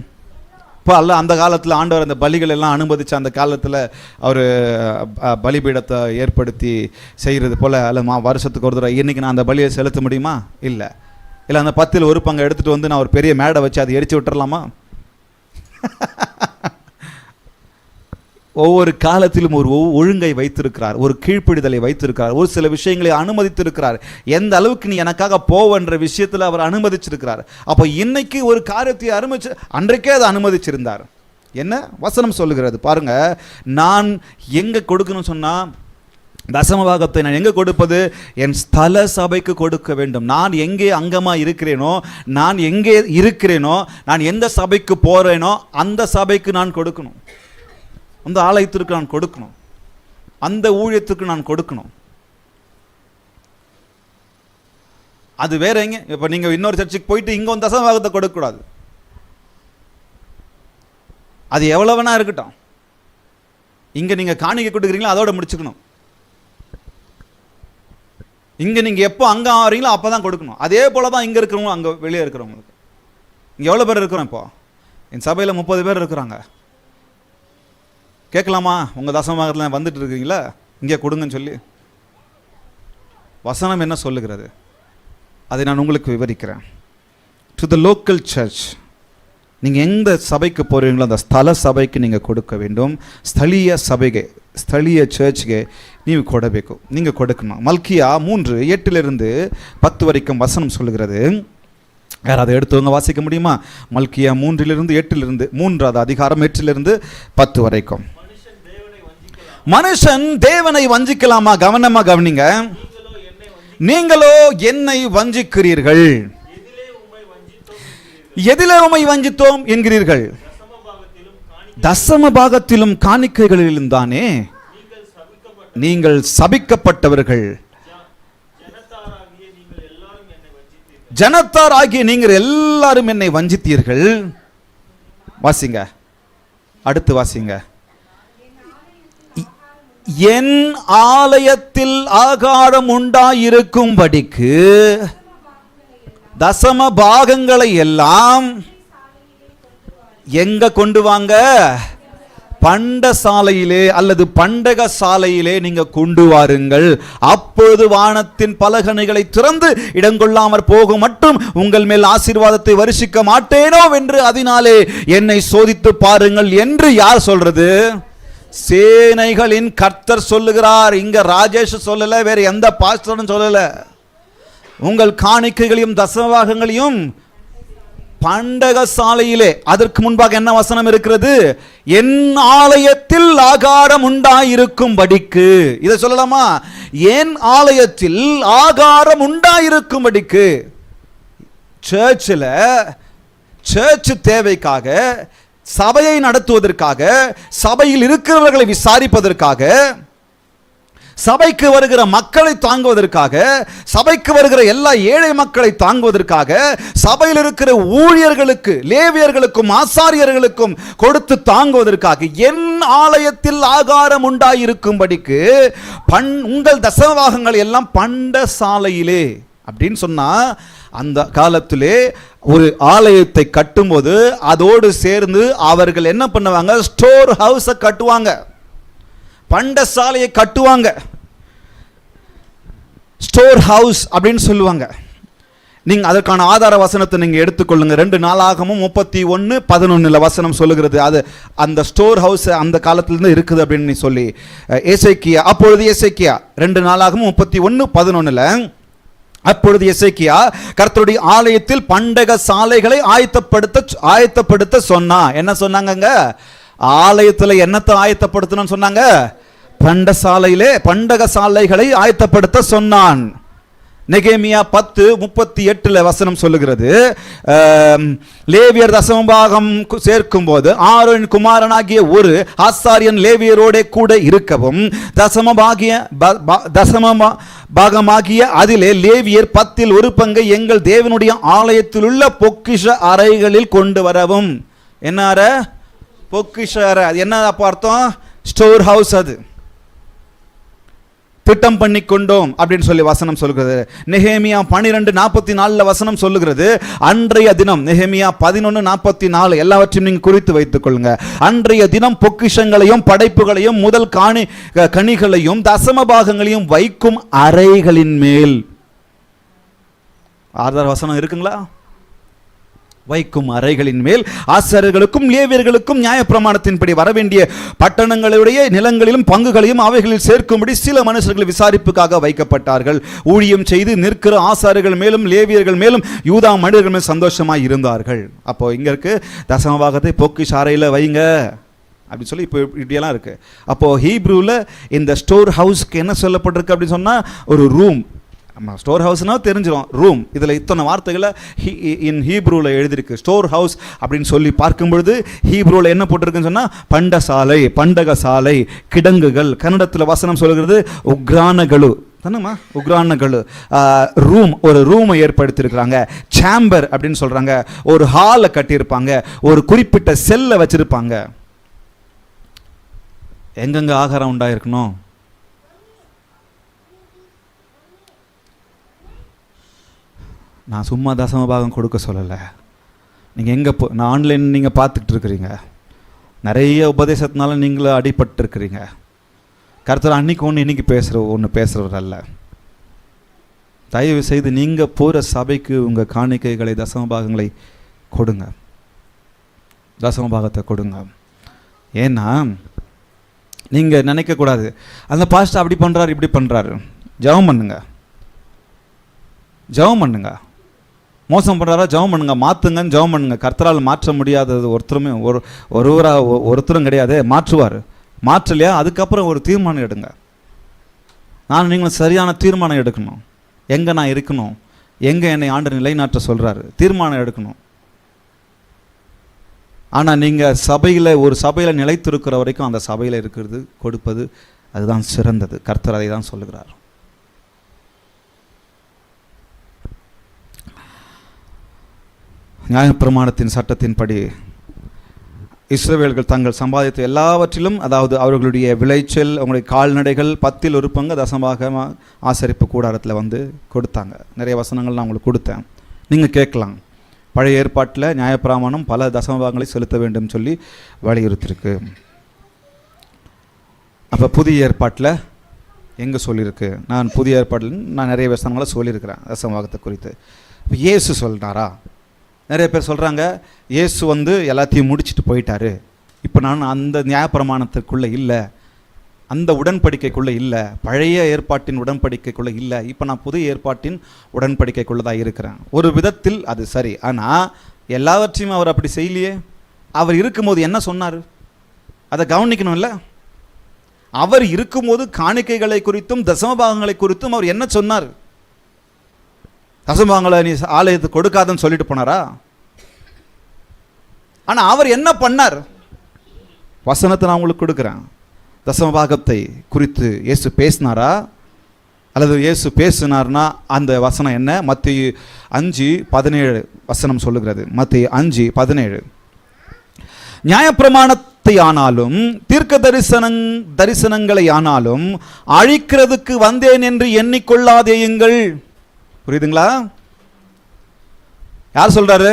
இப்போ அல்ல, அந்த காலத்தில் ஆண்டவர் அந்த பலிகள் எல்லாம் அனுமதிச்சு அந்த காலத்தில் அவர் பலிபீடத்தை ஏற்படுத்தி செய்கிறது போல் அல்ல, வருஷத்துக்கு ஒரு தடவை இன்றைக்கி நான் அந்த பலியை செலுத்த முடியுமா? இல்லை. அந்த 10 1 பங்கை எடுத்துகிட்டு வந்து நான் ஒரு பெரிய மேடை வச்சு அதை எரிச்சு விட்டுறலாமா? ஒவ்வொரு காலத்திலும் ஒரு ஒழுங்கை வைத்திருக்கிறார், ஒரு கீழ்ப்பிடிதலை வைத்திருக்கிறார், ஒரு சில விஷயங்களை அனுமதித்திருக்கிறார். எந்த அளவுக்கு நீ எனக்காக போவன்ற விஷயத்தில் அவர் அனுமதிச்சிருக்கிறார். அப்போ இன்னைக்கு ஒரு காரியத்தை அன்றைக்கே அதை அனுமதிச்சிருந்தார். என்ன வசனம் சொல்லுகிறது பாருங்க. நான் எங்கே கொடுக்கணும்னு சொன்னால், தசமபாகத்தை நான் எங்கே கொடுப்பது? என் ஸ்தல சபைக்கு கொடுக்க வேண்டும். நான் எங்கே அங்கமாக இருக்கிறேனோ, நான் எங்கே இருக்கிறேனோ, நான் எந்த சபைக்கு போகிறேனோ அந்த சபைக்கு நான் கொடுக்கணும், அந்த ஆலயத்திற்கு நான் கொடுக்கணும். அந்த ஊழியத்துக்கு நான் கொடுக்கணும். அது வேற எங்க. இப்போ நீங்கள் இன்னொரு சர்ச்சுக்கு போயிட்டு இங்கே வந்து தசம பாகத்தை கொடுக்கக்கூடாது. அது எவ்வளோ வேணா இருக்கட்டும். இங்கே நீங்கள் காணிக்கை கொடுக்குறீங்களோ அதோட முடிச்சுக்கணும். இங்கே நீங்கள் எப்போ அங்கே ஆகிறீங்களோ அப்போ தான் கொடுக்கணும். அதே போல் தான் இங்கே இருக்கிறவங்களும் அங்கே வெளியே இருக்கிறவங்களுக்கு. இங்கே எவ்வளோ பேர் இருக்கிறோம்? இப்போ என் சபையில் 30 பேர் இருக்கிறாங்க. கேட்கலாமா? உங்கள் தசமபாகத்தில் வந்துட்டு இருக்கீங்களா, இங்கே கொடுங்கன்னு சொல்லி. வசனம் என்ன சொல்லுகிறது அதை நான் உங்களுக்கு விவரிக்கிறேன். டு த லோக்கல் சர்ச், நீங்கள் எந்த சபைக்கு போகிறீங்களோ அந்த ஸ்தல சபைக்கு நீங்கள் கொடுக்க வேண்டும். ಸ್ಥಳೀಯ ಸಭೆಗೆ, ಸ್ಥಳೀಯ ಚರ್ಚ್ಗೆ ನೀವು ಕೊಡಬೇಕು, நீங்கள் கொடுக்கணும். மல்கியா 3:8-10 வரைக்கும் வசனம் சொல்லுகிறது. யாராவது எடுத்தவங்க வாசிக்க முடியுமா? மல்கியா 3:8 3வது அதிகாரம் 8-10 வரைக்கும். மனுஷன் தேவனை வஞ்சிக்கலாமா? கவனமா கவனிங்க. நீங்களோ என்னை வஞ்சிக்கிறீர்கள். எதிலே உம்மை வஞ்சித்தோம் என்கிறீர்கள்? தசம பாகத்திலும் காணிக்கைகளிலும் தானே. நீங்கள் சபிக்கப்பட்டவர்கள். ஜனத்தார் ஆகிய நீங்கள் எல்லாரும் என்னை வஞ்சித்தீர்கள். வாசிங்க, அடுத்து வாசிங்க. என் ஆலயத்தில் ஆகாரம் உண்டாயிருக்கும்படிக்கு தசம பாகங்களை எல்லாம் எங்க கொண்டு வாங்க? பண்டசாலையிலே அல்லது பண்டக சாலையிலே நீங்க கொண்டு வாருங்கள். அப்பொழுது வானத்தின் பலகணிகளை திறந்து இடங்கொள்ளாமற் போகும் மட்டும் உங்கள் மேல் ஆசீர்வாதத்தை வருஷிக்க மாட்டேனோ என்று அதனாலே என்னை சோதித்து பாருங்கள் என்று யார் சொல்றது? சேனைகளின் கர்த்தர் சொல்லுகிறார். இங்க ராஜேஷ் சொல்லல, வேற எந்த பாஸ்டரும் சொல்லல. உங்கள் காணிக்கைகளையும் தசமபாகங்களையும் பண்டக சாலையிலே. அதற்கு முன்பாக என்ன வசனம் இருக்கிறது? என் ஆலயத்தில் ஆகாரம் உண்டாயிருக்கும்படிக்கு. இதை சொல்லலாமா? என் ஆலயத்தில் ஆகாரம் உண்டாயிருக்கும்படிக்கு. சர்ச்சில் சர்ச் தேவைக்காக, சபையை நடத்துவதற்காக, சபையில் இருக்கிறவர்களை விசாரிப்பதற்காக, சபைக்கு வருகிற மக்களை தாங்குவதற்காக, சபைக்கு வருகிற எல்லா ஏழை மக்களை தாங்குவதற்காக, சபையில் இருக்கிற ஊழியர்களுக்கு, லேவியர்களுக்கும் ஆசாரியர்களுக்கும் கொடுத்து தாங்குவதற்காக என் ஆலயத்தில் ஆகாரம் உண்டாயிருக்கும்படிக்கு உங்கள் தசமபாகங்கள் எல்லாம் பண்டசாலையிலே அப்படின்னு சொன்னா, அந்த காலத்திலே ஒரு ஆலயத்தை கட்டும்போது அதோடு சேர்ந்து அவர்கள் என்ன பண்ணுவாங்க? ஸ்டோர் ஹவுஸை கட்டுவாங்க, பண்டசாலையை கட்டுவாங்க. ஸ்டோர் ஹவுஸ் அப்படின்னு சொல்லுவாங்க. நீங்க அதற்கான ஆதார வசனத்தை நீங்க எடுத்துக்கொள்ளுங்க. 2 நாளாகமும் 31:11 வசனம் சொல்லுகிறது. அது அந்த ஸ்டோர் ஹவுஸ் அந்த காலத்திலிருந்து இருக்குது அப்படின்னு சொல்லி. எசேக்கியா, அப்பொழுது எசேக்கியா 2 நாளாகமும் 31:11 அப்பொழுது எசேக்கியா கர்த்தருடைய ஆலயத்தில் பண்டக சாலைகளை ஆயத்தப்படுத்த சொன்னா. என்ன சொன்னாங்க? ஆலயத்துல என்னத்தை ஆயத்தப்படுத்தணும்னு சொன்னாங்க? பண்டசாலையிலே பண்டக சாலைகளை ஆயத்தப்படுத்த சொன்னான். நெகேமியா 10:38 வசனம் சொல்லுகிறது. லேவியர் தசமபாகம் சேர்க்கும் போது ஆரோன் குமாரனாகிய ஒரு ஆசாரியன் லேவியரோட கூட இருக்கவும், தசமபாகமாகிய அதிலே லேவியர் 10 ஒரு பங்கை எங்கள் தேவனுடைய ஆலயத்தில் உள்ள பொக்கிஷ அறைகளில் கொண்டு வரவும். என்ன அறை? பொக்கிஷ அறை. அது என்ன அப்போ அர்த்தம்? Store house. அது திட்டம் பண்ணி கொண்டோம் அப்படின்னு சொல்லி வசனம் சொல்கிறது. நெகேமியா 12:44 வசனம் சொல்லுகிறது. அன்றைய தினம், நெகேமியா 11:44 எல்லாவற்றையும் நீங்க குறித்து வைத்துக் கொள்ளுங்க. அன்றைய தினம் பொக்கிஷங்களையும் படைப்புகளையும் முதல் கனிகளையும் தசமபாகங்களையும் வைக்கும் அறைகளின் மேல். ஆதார வசனம் இருக்குங்களா? வைக்கும் அறைகளின் மேல் ஆசாரியர்களுக்கும் லேவியர்களுக்கும் நியாயப்பிரமாணத்தின்படி வரவேண்டிய பட்டணங்களுடைய நிலங்களிலும் பங்குகளையும் அவைகளில் சேர்க்கும்படி சில மனுஷர்கள் விசாரிப்புக்காக வைக்கப்பட்டார்கள். ஊழியம் செய்து நிற்கிற ஆசாரியர்கள் மேலும் லேவியர்கள் மேலும் யூதா மனிதர்கள் மேலும் சந்தோஷமாய் இருந்தார்கள். அப்போ இங்க இருக்கு, தசமபாகத்தை பொக்கிஷ அறையில வைங்க அப்படின்னு சொல்லி இப்போ இப்படியெல்லாம் இருக்கு. அப்போ ஹீப்ரூவில் இந்த ஸ்டோர் ஹவுஸ்க்கு என்ன சொல்லப்பட்டிருக்கு அப்படின்னு சொன்னா, ஒரு ரூம், நம்ம ஸ்டோர் ஹவுஸ்னால் தெரிஞ்சிடும், ரூம். இதில் இத்தனை வார்த்தைகளை இன் ஹீப்ரூவில் எழுதியிருக்கு. ஸ்டோர் ஹவுஸ் அப்படின்னு சொல்லி பார்க்கும்பொழுது ஹீப்ரூவில் என்ன போட்டிருக்குன்னு சொன்னால் பண்டசாலை, பண்டகசாலை, கிடங்குகள். கன்னடத்தில் வசனம் சொல்கிறது உக்ரானகளு தானேம்மா, உக்ரானகளு. ரூம், ஒரு ரூமை ஏற்படுத்தியிருக்கிறாங்க. சேம்பர் அப்படின்னு சொல்கிறாங்க. ஒரு ஹாலை கட்டியிருப்பாங்க, ஒரு குறிப்பிட்ட செல்லை வச்சுருப்பாங்க. எங்கெங்கே ஆகாரம் உண்டாயிருக்கணும்? நான் சும்மா தசம பாகம் கொடுக்க சொல்லலை. நீங்கள் எங்கே நான் ஆன்லைன் நீங்கள் பார்த்துக்கிட்டு இருக்கிறீங்க, நிறைய உபதேசத்தினால நீங்களும் அடிபட்டுருக்கிறீங்க. கர்த்தர் அன்றைக்கி ஒன்று இன்றைக்கி ஒன்று பேசுகிறவர் அல்ல. தயவு செய்து நீங்கள் போகிற சபைக்கு உங்கள் காணிக்கைகளை தசம பாகங்களை கொடுங்க, தசம பாகத்தை கொடுங்க. ஏன்னா நீங்கள் நினைக்கக்கூடாது அந்த பாஸ்டர் அப்படி பண்ணுறாரு இப்படி பண்ணுறாரு. ஜெபம் பண்ணுங்க, ஜெபம் பண்ணுங்க. மோசம் பண்ணுறாரா, ஜெபம் பண்ணுங்க, மாற்றுங்கன்னு ஜெபம் பண்ணுங்க. கர்த்தரால் மாற்ற முடியாதது ஒருத்தரும் கிடையாது. மாற்றுவார். மாற்றலையா அதுக்கப்புறம் ஒரு தீர்மானம் எடுங்க. நீங்களும் சரியான தீர்மானம் எடுக்கணும். எங்கே நான் இருக்கணும், எங்கே என்னை ஆண்டு நிலைநாட்ட சொல்கிறாரு, தீர்மானம் எடுக்கணும். ஆனால் நீங்கள் ஒரு சபையில் நிலைத்திருக்கிற வரைக்கும் அந்த சபையில் இருக்கிறது கொடுப்பது அதுதான் சிறந்தது. கர்த்தர் அதை தான் சொல்லுகிறார். நியாயப்பிரமாணத்தின் சட்டத்தின்படி இஸ்ரவேல்கள் தங்கள் சம்பாதித்த எல்லாவற்றிலும், அதாவது அவர்களுடைய விளைச்சல், அவங்களுடைய கால்நடைகள் 10ல் ஒரு பங்கு தசமாக ஆசரிப்பு கூடாரத்தில் வந்து கொடுத்தாங்க. நிறைய வசனங்கள் நான் உங்களுக்கு கொடுத்தேன், நீங்கள் கேட்கலாம். பழைய ஏற்பாட்டில் நியாயப்பிரமாணம் பல தசமபாகங்களை செலுத்த வேண்டும் சொல்லி வலியுறுத்திருக்கு. அப்போ புதிய ஏற்பாட்டில் எங்கே சொல்லியிருக்கு? நான் புதிய ஏற்பாட்டில் நான் நிறைய வசனங்களை சொல்லியிருக்கிறேன் தசமபாகத்தை குறித்து. இப்போ இயேசு சொல்கிறாரா? நிறைய பேர் சொல்கிறாங்க இயேசு வந்து எல்லாத்தையும் முடிச்சுட்டு போயிட்டாரு, இப்போ நான் அந்த நியாயப்பிரமாணத்துக்குள்ளே இல்லை, அந்த உடன்படிக்கைக்குள்ளே இல்லை, பழைய ஏற்பாட்டின் உடன்படிக்கைக்குள்ளே இல்லை, இப்போ நான் புதிய ஏற்பாட்டின் உடன்படிக்கைக்குள்ளே தான் இருக்கிறேன். ஒரு விதத்தில் அது சரி. ஆனால் எல்லாவற்றையும் அவர் அப்படி செய்யலையே. அவர் இருக்கும்போது என்ன சொன்னார் அதை கவனிக்கணும் இல்லை? அவர் இருக்கும்போது காணிக்கைகளை குறித்தும் தசமபாகங்களை குறித்தும் அவர் என்ன சொன்னார்? தசமபாகங்களை நீ ஆலயத்துக்கு கொடுக்காதன்னு சொல்லிட்டு போனாரா? ஆனால் அவர் என்ன பண்ணார்? வசனத்தை நான் உங்களுக்கு கொடுக்குறேன். தசமபாகத்தை குறித்து இயேசு பேசினாரா? அல்லது இயேசு பேசினார்னா அந்த வசனம் என்ன? மத்தேயு 5:17 வசனம் சொல்லுகிறது. மத்தேயு 5:17 நியாயப்பிரமாணத்தை ஆனாலும் தீர்க்க தரிசனங்களை ஆனாலும் அழிக்கிறதுக்கு வந்தேன் என்று எண்ணிக்கொள்ளாதேயுங்கள். புரியுதுங்களா? யார் சொல்றாரு?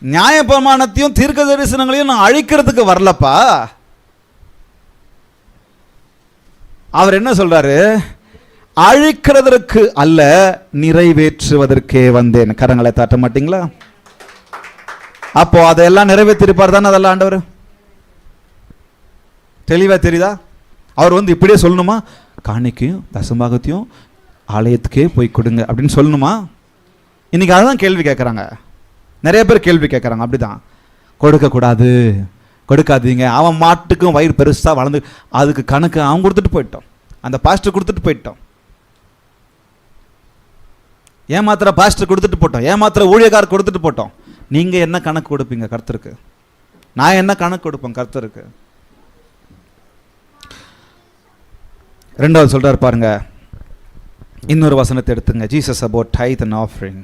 நியாயப்பிரமாணத்தையும் தீர்க்க தரிசனங்களையும் நான் அழிக்கிறதுக்கு வரலப்பா. அவர் என்ன சொல்றாரு? அழிக்கிறதற்கு அல்ல, நிறைவேற்றுவதற்கே வந்தேன். கரங்களை தட்ட மாட்டீங்களா? அப்போ அதெல்லாம் நிறைவேற்றிருப்பார் தானே அதெல்லாம் ஆண்டவர்? தெளிவா தெரியுதா? அவர் வந்து இப்படியே சொல்லணுமா? காணிக்கையும் தசமபாகத்தையும் ஆலயத்துக்கே போய் கொடுங்க அப்படின்னு சொல்லணுமா? இன்னைக்கு அதுதான் கேள்வி கேட்குறாங்க. நிறைய பேர் கேள்வி கேட்குறாங்க. அப்படிதான், கொடுக்கக்கூடாது, கொடுக்காதீங்க. அவன் மாட்டுக்கும் வயிறு பெருசாக வளர்ந்து அதுக்கு கணக்கு அவன் கொடுத்துட்டு போயிட்டோம், அந்த பாஸ்டர் கொடுத்துட்டு போயிட்டோம். ஏமாத்திர பாஸ்டர் கொடுத்துட்டு போட்டோம், ஏமாத்திர ஊழியக்காரர் கொடுத்துட்டு போட்டோம். நீங்கள் என்ன கணக்கு கொடுப்பீங்க கர்த்தருக்கு? நான் என்ன கணக்கு கொடுப்பேன் கர்த்தருக்கு? ரெண்டாவது சொல்றாரு பாருங்க, இன்னொரு வசனத்தை எடுத்துங்க. Jesus about tithe and offering.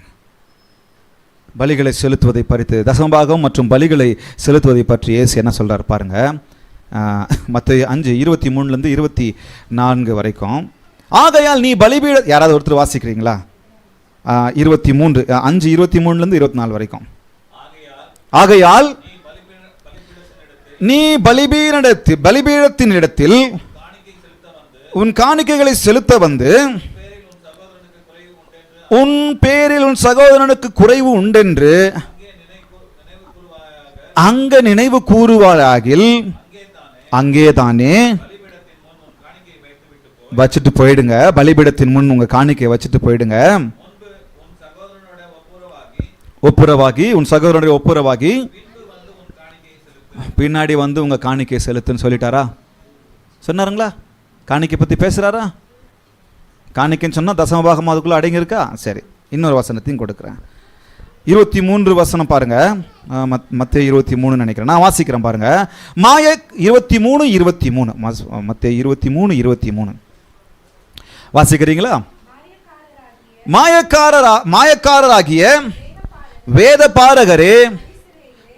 பலிகளை செலுத்துவதை பறித்து, தசமபாகம் மற்றும் பலிகளை செலுத்துவதை பற்றி இயேசு என்ன சொல்றார் பாருங்க. மத்தேயு 5:23-24 வரைக்கும். ஆகையால் நீ பலிபீட, யாராவது ஒருத்தர் வாசிக்கிறீங்களா? 23 5:23-24 வரைக்கும். ஆகையால் நீ பலிபீடத்தின் இடத்தில் உன் காணிக்கைகளை செலுத்த வந்து உன் பேரில் உன் சகோதரனுக்கு குறைவு உண்டென்று அங்க நினைவு கூறுவாராகில் அங்கே தானே வச்சுட்டு போயிடுங்க. பலிபீடத்தின் முன் உங்க காணிக்கை வச்சுட்டு போயிடுங்க. ஒப்புரவாகி உன் சகோதரனுடைய ஒப்புரவாகி பின்னாடி வந்து உங்க காணிக்கை செலுத்துன்னு சொல்லிட்டாரா? சொன்னாருங்களா? காணிக்கை பத்தி பேசுறாரா? காணிக்கைன்னு சொன்னால் தசமபாகம் அதுக்குள்ளே அடங்கி இருக்கா? சரி, இன்னொரு வசனத்தையும் கொடுக்குறேன். 23 வசனம் பாருங்க. மத்தேயு 23 நினைக்கிறேன், நான் வாசிக்கிறேன் பாருங்க. 23 மத்தேயு 23 வாசிக்கிறீங்களா? மாயக்காரராகிய வேத பாரகரே,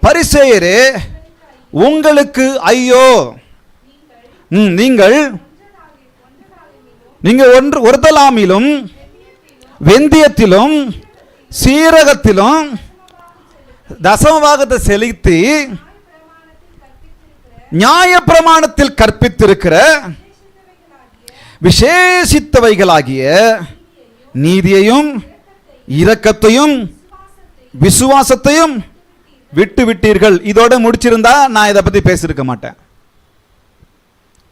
பரிசேயரே, உங்களுக்கு ஐயோ! நீங்கள் ஒருதலாமிலும் வெந்தயத்திலும் சீரகத்திலும் தசமபாகத்தை செலுத்தி நியாய பிரமாணத்தில் கற்பித்திருக்கிற விசேஷித்தவைகளாகிய நீதியையும் இரக்கத்தையும் விசுவாசத்தையும் விட்டு விட்டீர்கள். இதோட முடிச்சிருந்தா நான் இதை பத்தி பேசியிருக்க மாட்டேன்.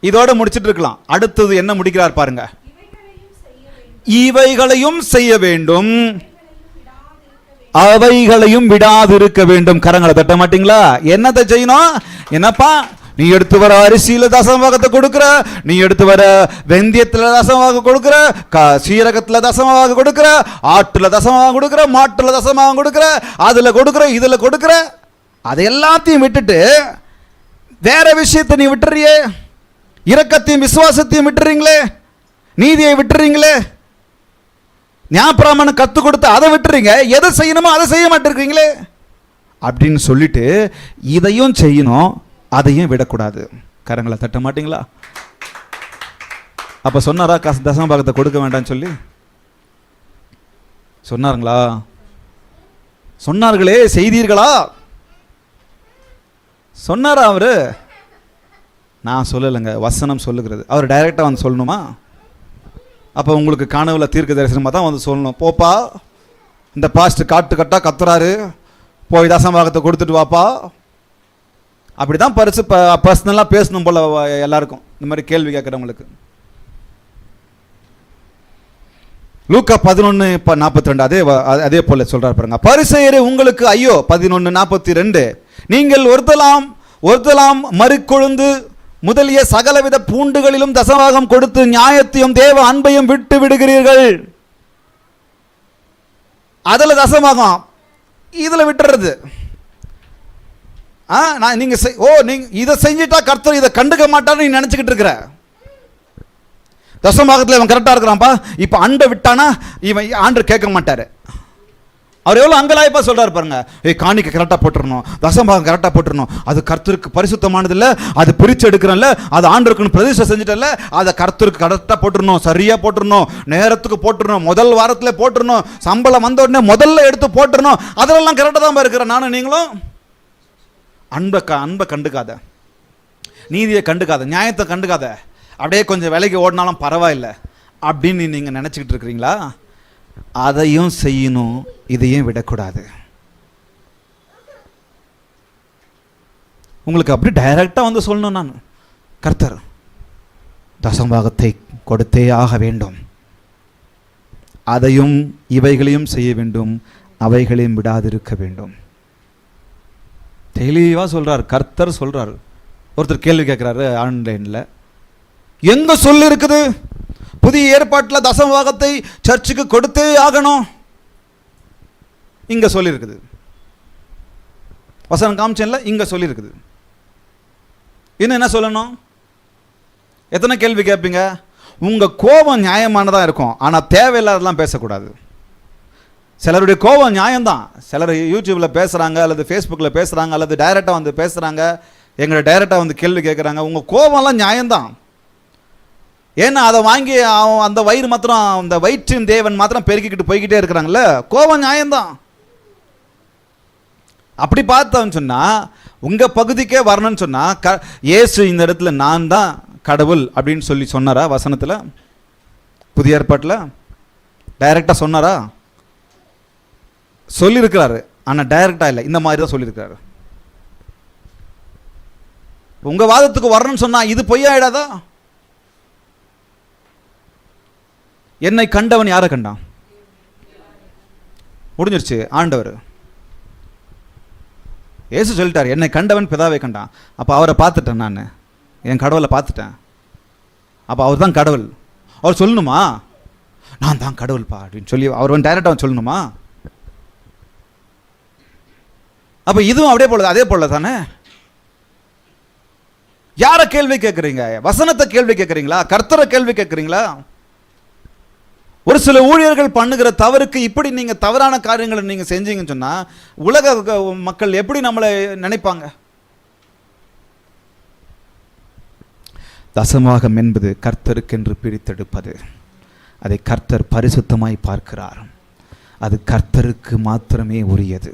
இதோட முடிச்சிட்டு இருக்கலாம். அடுத்தது என்ன முடிக்கிறார் பாருங்க. இவைகளையும் செய்ய வேண்டும், அவைகளையும் விடாதிருக்க வேண்டும். கரங்களை தட்ட மாட்டீங்களா? என்னத்தை செய்யணும்? என்னப்பா, நீ எடுத்து வர அரிசியில தசமபாகத்தை கொடுக்கிற, நீ எடுத்து வர வெந்தயத்துல தசமபாகம் கொடுக்கிற, சீரகத்துல தசமபாகம் கொடுக்கிற, ஆட்டுல தசமபாகம் கொடுக்கிற, மாட்டுல தசமபாகம் கொடுக்கிற, அதுல கொடுக்கிற, இதுல கொடுக்கிற, அதை எல்லாத்தையும் விட்டுட்டு வேற விஷயத்தை நீ விட்டுறியே. இரக்கத்தையும் விசுவாசத்தையும் விட்டுறீங்களே, நீதியை விட்டுறீங்களே, ஞாபகம் கத்து கொடுத்து அதை விட்டுறீங்க, எதை செய்யணுமோ அதை செய்ய மாட்டேங்கிறீங்களே அப்படின்னு சொல்லிட்டு இதையும் செய்யணும், அதையும் விடக்கூடாது. கரங்களை தட்ட மாட்டீங்களா? அப்ப சொன்னாரா தசமபாகத்தை கொடுக்க வேண்டாம்னு சொல்லி? சொன்னாருங்களா? சொன்னார்களே, செய்தீர்களா? சொன்னாரா அவரு? நான் சொல்லலைங்க, வசனம் சொல்லுகிறது. அவர் டைரக்டா வந்து சொல்லணுமா? அப்போ உங்களுக்கு கனவுல தீர்க்க தரிசனமாக தான் வந்து சொல்லணும். போப்பா, இந்த பாஸ்ட் காட்டு கட்டா கத்துறாரு, போய் தசமபாகத்தை கொடுத்துட்டு வாப்பா. அப்படி தான் பர்சனலாக பேசணும் போல எல்லாருக்கும், இந்த மாதிரி கேள்வி கேட்குறவங்களுக்கு. லூக்கா 11:42 அதே போல சொல்றாரு பாருங்க. பரிசேயரே உங்களுக்கு ஐயோ! 11:42 நீங்கள் ஒருத்தலாம் மறுக்கொழுந்து முதலிய சகலவித பூண்டுகளிலும் தசமபாகம் கொடுத்து நியாயத்தையும் தேவ அன்பையும் விட்டு விடுகிறீர்கள். அதுல தசமபாகம், இதுல விட்டுறது. நீங்க இதை செஞ்சுட்டா கர்த்தர் இதை கண்டுக்க மாட்டான்னு நீ நினைச்சுக்கிட்டு இருக்கிற. தசமபாகத்தில் இவன் கரெக்டா இருக்கிறான்ப்பா, இப்ப அண்டை விட்டானா இவன் ஆண்டர் கேட்க மாட்டாரு. அவர் எவ்வளவு அங்கலாய்ப்பா சொல்றாரு பாருங்க. காணிக்கை கரெக்டா போட்டுறணும், தசமபாகம் கரெக்டா போட்டுறணும், அது கர்த்தருக்கு பரிசுத்தமானது இல்ல, அது பிரிச்சு எடுக்கிறல்ல, அது ஆண்டருக்குன்னு பிரதிஷ்டை செஞ்சுட்டல, அதை கர்த்தருக்கு கரெக்டா போட்டுறணும், சரியா போட்டுறணும், நேரத்துக்கு போட்டுறணும், முதல் வாரத்துல போட்டுறணும், சம்பளம் வந்த உடனே முதல்ல எடுத்து போட்டுறணும், அதெல்லாம் கரெக்டா தான் இருக்கிறேன் நானும் நீங்களும். அன்பை கண்டுக்காத, நீதியை கண்டுக்காத, நியாயத்தை கண்டுக்காத, அப்படியே கொஞ்சம் விலைக்கு ஓடினாலும் பரவாயில்லை அப்படின்னு நீங்க நினைச்சுக்கிட்டு இருக்கிறீங்களா? அதையும் செய்யணும், இதையும் விடக்கூடாது. உங்களுக்கு அப்படி டைரக்டா வந்து சொல்லணும், நான் கர்த்தர் தசமபாகத்தை கொடுத்தே ஆக வேண்டும், அதையும் இவைகளையும் செய்ய வேண்டும், அவைகளையும் விடாதிருக்க வேண்டும். தெளிவா சொல்றார், கர்த்தர் சொல்றார். ஒருத்தர் கேள்வி கேட்கிறாரு ஆன்லைன்ல, எங்க சொல்லி இருக்குது புதிய ஏற்பாட்டில் தசமபாகத்தை சர்ச்சுக்கு கொடுத்தே ஆகணும்? இங்க சொல்லி இருக்குது, வசனம் காமிச்சேன்ல, இங்க சொல்லி இருக்குது. இன்னும் என்ன சொல்லணும்? எத்தனை கேள்வி கேட்பீங்க? உங்க கோபம் நியாயமானதா இருக்கும், ஆனா தேவையில்லாதெல்லாம் பேசக்கூடாது. சிலருடைய கோபம் நியாயம்தான். சிலர் யூடியூப்ல பேசுறாங்க, அல்லது ஃபேஸ்புக்கில் பேசுறாங்க, அல்லது டைரக்டா வந்து பேசுறாங்க, எங்களை டைரக்டா வந்து கேள்வி கேட்குறாங்க. உங்க கோபம்லாம் நியாயம்தான். ஏன்னா அதை வாங்கி அந்த வயிறு மாத்திரம், அந்த வயிற்றின் தேவன் மாத்திரம் பெருக்கிக்கிட்டு போய்கிட்டே இருக்கிறாங்கல்ல, கோபம் நியாயம்தான். அப்படி பார்த்தோன்னு சொன்னா, உங்க பகுதிக்கே வரணும்னு சொன்னா, இயேசு இந்த இடத்துல நான் தான் கடவுள் அப்படின்னு சொல்லி சொன்னாரா? வசனத்துல புதிய ஏற்பாட்டில் டைரக்டா சொன்னாரா? சொல்லியிருக்கிறாரு, ஆனா டைரக்டா இல்லை, இந்த மாதிரி தான் சொல்லியிருக்கிறாரு. உங்க வாதத்துக்கு வரணும்னு சொன்னா இது பொய்யாயிடாதா? என்னை கண்டவன் யாரை கண்டான்? முடிஞ்சிருச்சு. ஆண்டவர் இயேசு சொல்லிட்டார், என்னை கண்டவன் பிதாவை கண்டான். அப்போ அவரை பார்த்துட்டேன், நான் என் கடவுளை பார்த்துட்டேன். அப்போ அவர் தான் கடவுள். அவர் சொல்லணுமா? நான் தான் கடவுள்பா அப்படின்னு சொல்லி அவர் டைரக்டாக சொல்லணுமா? அப்போ இதுவும் அதே போல தானே. யாரை கேள்வி கேட்குறீங்க? வசனத்தை கேள்வி கேட்குறீங்களா? கர்த்தரை கேள்வி கேட்குறீங்களா? ஒரு சில ஊழியர்கள் பண்ணுகிற தவறுக்கு இப்படி நீங்கள் தவறான காரியங்களை நீங்கள் செஞ்சீங்கன்னு சொன்னால் உலக மக்கள் எப்படி நம்மளை நினைப்பாங்க? தசமாகம் என்பது கர்த்தருக்கென்று பிரித்தெடுப்பது. அதை கர்த்தர் பரிசுத்தமாய் பார்க்கிறார். அது கர்த்தருக்கு மாத்திரமே உரியது.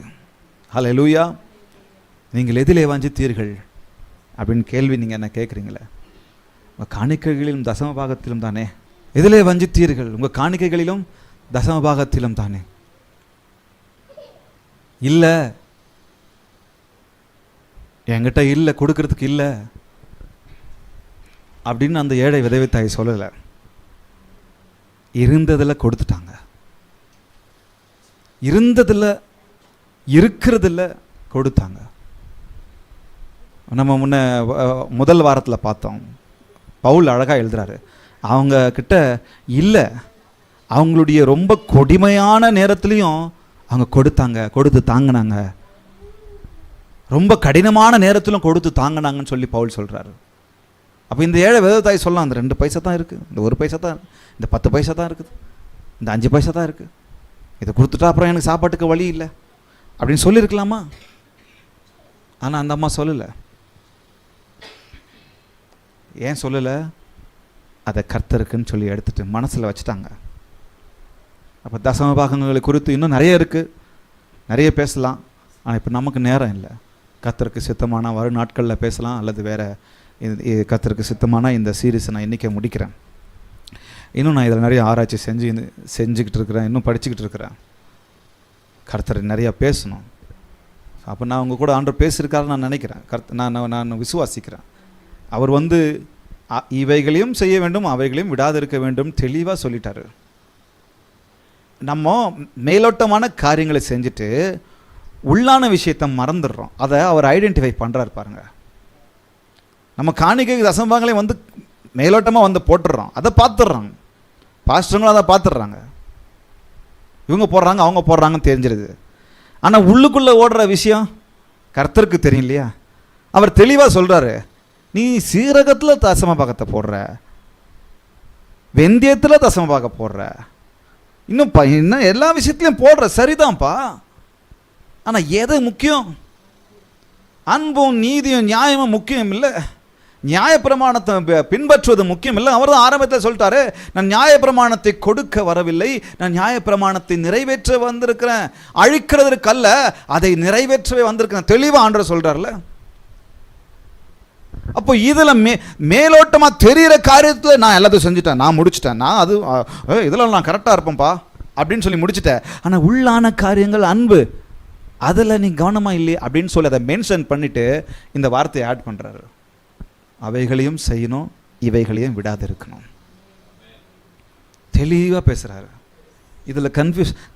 ஹல்லேலூயா. நீங்கள் எதிலே வஞ்சித்தீர்கள் அப்படின்னு கேள்வி நீங்கள் என்ன கேட்குறீங்களே? உங்கள் காணிக்கைகளிலும் தசம பாகத்திலும் தானே. எதிலே வஞ்சித்தீர்கள்? உங்கள் காணிக்கைகளிலும் தசம பாகத்திலும் தானே. இல்லை, என்கிட்ட இல்லை, கொடுக்கறதுக்கு இல்லை அப்படின்னு அந்த ஏழை விதவை தாய் சொல்லலை. இருந்ததில் கொடுத்துட்டாங்க. இருந்ததில் இருக்கிறதில்ல கொடுத்தாங்க. நம்ம முதல் வாரத்தில் பார்த்தோம், பவுல் அழகாக எழுதுறாரு. அவங்க கிட்ட இல்லை, அவங்களுடைய ரொம்ப கொடுமையான நேரத்துலையும் அவங்க கொடுத்து தாங்கினாங்க. ரொம்ப கடினமான நேரத்திலும் கொடுத்து தாங்கினாங்கன்னு சொல்லி பவுல் சொல்கிறாரு. அப்போ இந்த ஏழை விதத்தாய் சொல்லலாம், அந்த 2 பைசா தான் இருக்குது, இந்த 1 பைசா தான், இந்த 10 பைசா தான் இருக்குது, இந்த 5 பைசா தான் இருக்குது, இதை கொடுத்துட்டா அப்புறம் எனக்கு சாப்பாட்டுக்கு வழி இல்லை அப்படின்னு சொல்லியிருக்கலாமா? ஆனால் அந்த அம்மா சொல்லலை. ஏன் சொல்லலை? அதை கர்த்தருக்குன்னு சொல்லி எடுத்துட்டு மனசில் வச்சுட்டாங்க. அப்போ தசம பாகங்களை குறித்து இன்னும் நிறைய இருக்குது, நிறைய பேசலாம். ஆனால் இப்போ நமக்கு நேரம் இல்லை. கர்த்தருக்கு சித்தமான வரும் நாட்களில் பேசலாம், அல்லது வேறு கர்த்தருக்கு சித்தமான இந்த சீரீஸை நான் இன்றைக்கி முடிக்கிறேன். இன்னும் நான் இதில் நிறைய ஆராய்ச்சி செஞ்சுக்கிட்டு இருக்கிறேன், இன்னும் படிச்சுக்கிட்டு இருக்கிறேன். கர்த்தர் நிறையா பேசணும். அப்போ நான் உங்கள் கூட ஆண்டவர் பேசியிருக்காருன்னு நான் நினைக்கிறேன். நான் விசுவாசிக்கிறேன். அவர் இவைகளையும் செய்ய வேண்டும், அவைகளையும் விடாதிருக்க வேண்டும் தெளிவாக சொல்லிட்டாரு. நம்ம மேலோட்டமான காரியங்களை செஞ்சுட்டு உள்ளான விஷயத்தை மறந்துடுறோம். அதை அவர் ஐடென்டிஃபை பண்ணுறாரு பாருங்க. நம்ம காணிக்கை தசமபாகங்களையும் மேலோட்டமாக போட்டுடுறோம், அதை பார்த்துடுறாங்க. பாஸ்டருங்களும் அதை பார்த்துடுறாங்க. இவங்க போடுறாங்க, அவங்க போடுறாங்கன்னு தெரிஞ்சிருது. ஆனால் உள்ளுக்குள்ளே ஓடுற விஷயம் கர்த்தருக்கு தெரியும் இல்லையா? அவர் தெளிவாக சொல்கிறாரு, நீ சீரகத்தில் தசமபாகத்தை போடுற, வெந்தயத்தில் தசமபாக போடுற, இன்னும் எல்லா விஷயத்துலையும் போடுற, சரிதான்ப்பா. ஆனால் எது முக்கியம்? அன்பும் நீதியும் நியாயமும் முக்கியம் இல்லை, நியாயப்பிரமாணத்தை பின்பற்றுவது முக்கியம் இல்லை. அவர் தான் ஆரம்பத்தில் சொல்லிட்டாரு, நான் நியாயப்பிரமாணத்தை கொடுக்க வரவில்லை, நான் நியாயப்பிரமாணத்தை நிறைவேற்ற வந்திருக்கிறேன், அழிக்கிறதுக்கல்ல அதை நிறைவேற்றவே வந்திருக்கிறேன். தெளிவாக ஆண்டவர் சொல்கிறார்ல. அப்போ இதில் மேலோட்டமாக தெரிகிற காரியத்தில் நான் எல்லாத்தையும் செஞ்சுட்டேன், நான் முடிச்சுட்டேன், நான் அது இதெல்லாம் நான் கரெக்டாக இருப்பேன்ப்பா அப்படின்னு சொல்லி முடிச்சுட்டேன். ஆனால் உள்ளான காரியங்கள் அன்பு, அதில் நீ கவனமாக இல்லையே அப்படின்னு சொல்லி அதை மென்ஷன் பண்ணிவிட்டு இந்த வார்த்தையை ஆட் பண்ணுறாரு. அவைகளையும் செய்யணும், இவைகளையும் விடாது இருக்கணும். தெளிவாக பேசுகிறாரு. இதில்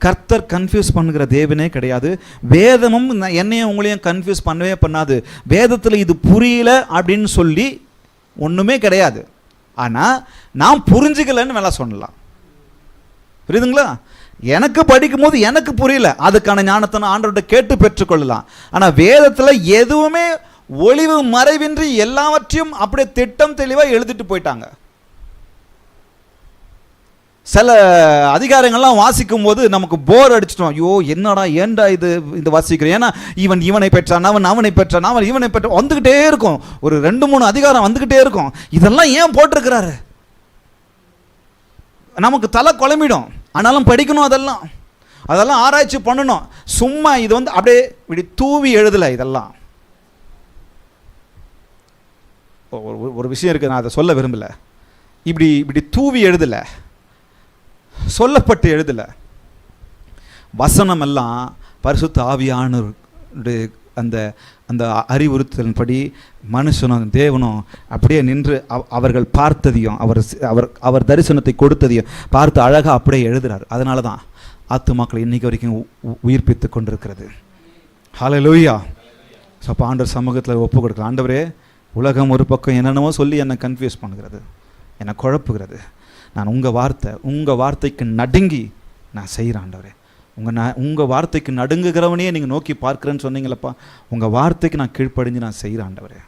கர்த்தர் கன்ஃபியூஸ் பண்ணுகிற தேவனே கிடையாது. வேதமும் என்னையும் உங்களையும் கன்ஃபியூஸ் பண்ணவே பண்ணாது. வேதத்தில் இது புரியல அப்படின்னு சொல்லி ஒன்றுமே கிடையாது. ஆனால் நான் புரிஞ்சுக்கலன்னு வேலை சொல்லலாம். புரியுதுங்களா? எனக்கு படிக்கும் போது எனக்கு புரியல, அதுக்கான ஞானத்தை நான் ஆண்டவர்கிட்ட கேட்டு பெற்றுக்கொள்ளலாம். ஆனால் வேதத்தில் எதுவுமே ஒளிவு மறைவின்றி எல்லாவற்றையும் அப்படியே திட்டம் தெளிவாக எழுதிட்டு போயிட்டாங்க. சில அதிகாரங்கள்லாம் வாசிக்கும் போது நமக்கு போர் அடிச்சிட்டோம். ஐயோ என்னடா ஏண்டா இது வாசிக்கிறேன். ஏன்னா இவனை பெற்றான், அவனை பெற்றான், அவன் இவனை பெற்றான், வந்துக்கிட்டே இருக்கும். ஒரு 2-3 அதிகாரம் வந்துக்கிட்டே இருக்கும். இதெல்லாம் ஏன் போட்டிருக்கிறாரு? நமக்கு தலை குழம்பிடும். ஆனாலும் படிக்கணும், அதெல்லாம் ஆராய்ச்சி பண்ணணும். சும்மா இது அப்படியே இப்படி தூவி எழுதலை. இதெல்லாம் ஒரு விஷயம் இருக்குது, நான் அதை சொல்ல விரும்பலை. இப்படி தூவி எழுதலை, சொல்லப்பட்டு எழுதலை. வசனம் எல்லாம் பரிசுத்த ஆவியானவருடைய அந்த அந்த அறிவுறுத்தலின்படி மனுஷனும் தேவனும் அப்படியே நின்று அவர்கள் பார்த்ததையும் அவர் தரிசனத்தை கொடுத்ததையும் பார்த்து அழகாக அப்படியே எழுதுகிறார். அதனால தான் ஆத்துமாக்களை இன்னைக்கு வரைக்கும் உயிர்ப்பித்து கொண்டிருக்கிறது. ஹல்லேலூயா. ஸோ அப்போ ஆண்டவர் சமூகத்தில் ஒப்பு கொடுக்குற, ஆண்டவரே உலகம் ஒரு பக்கம் என்னென்னமோ சொல்லி என்னை கன்ஃபியூஸ் பண்ணுகிறது, என்னை குழப்புகிறது. நான் உங்கள் வார்த்தைக்கு நடுங்கி நான் செய்கிறேன் ஆண்டவரே. உங்கள் வார்த்தைக்கு நடுங்குகிறவனையே நீங்கள் நோக்கி பார்க்குறேன்னு சொன்னீங்களப்பா, உங்கள் வார்த்தைக்கு நான் கீழ்ப்படிஞ்சு நான் செய்கிறேன் ஆண்டவரே.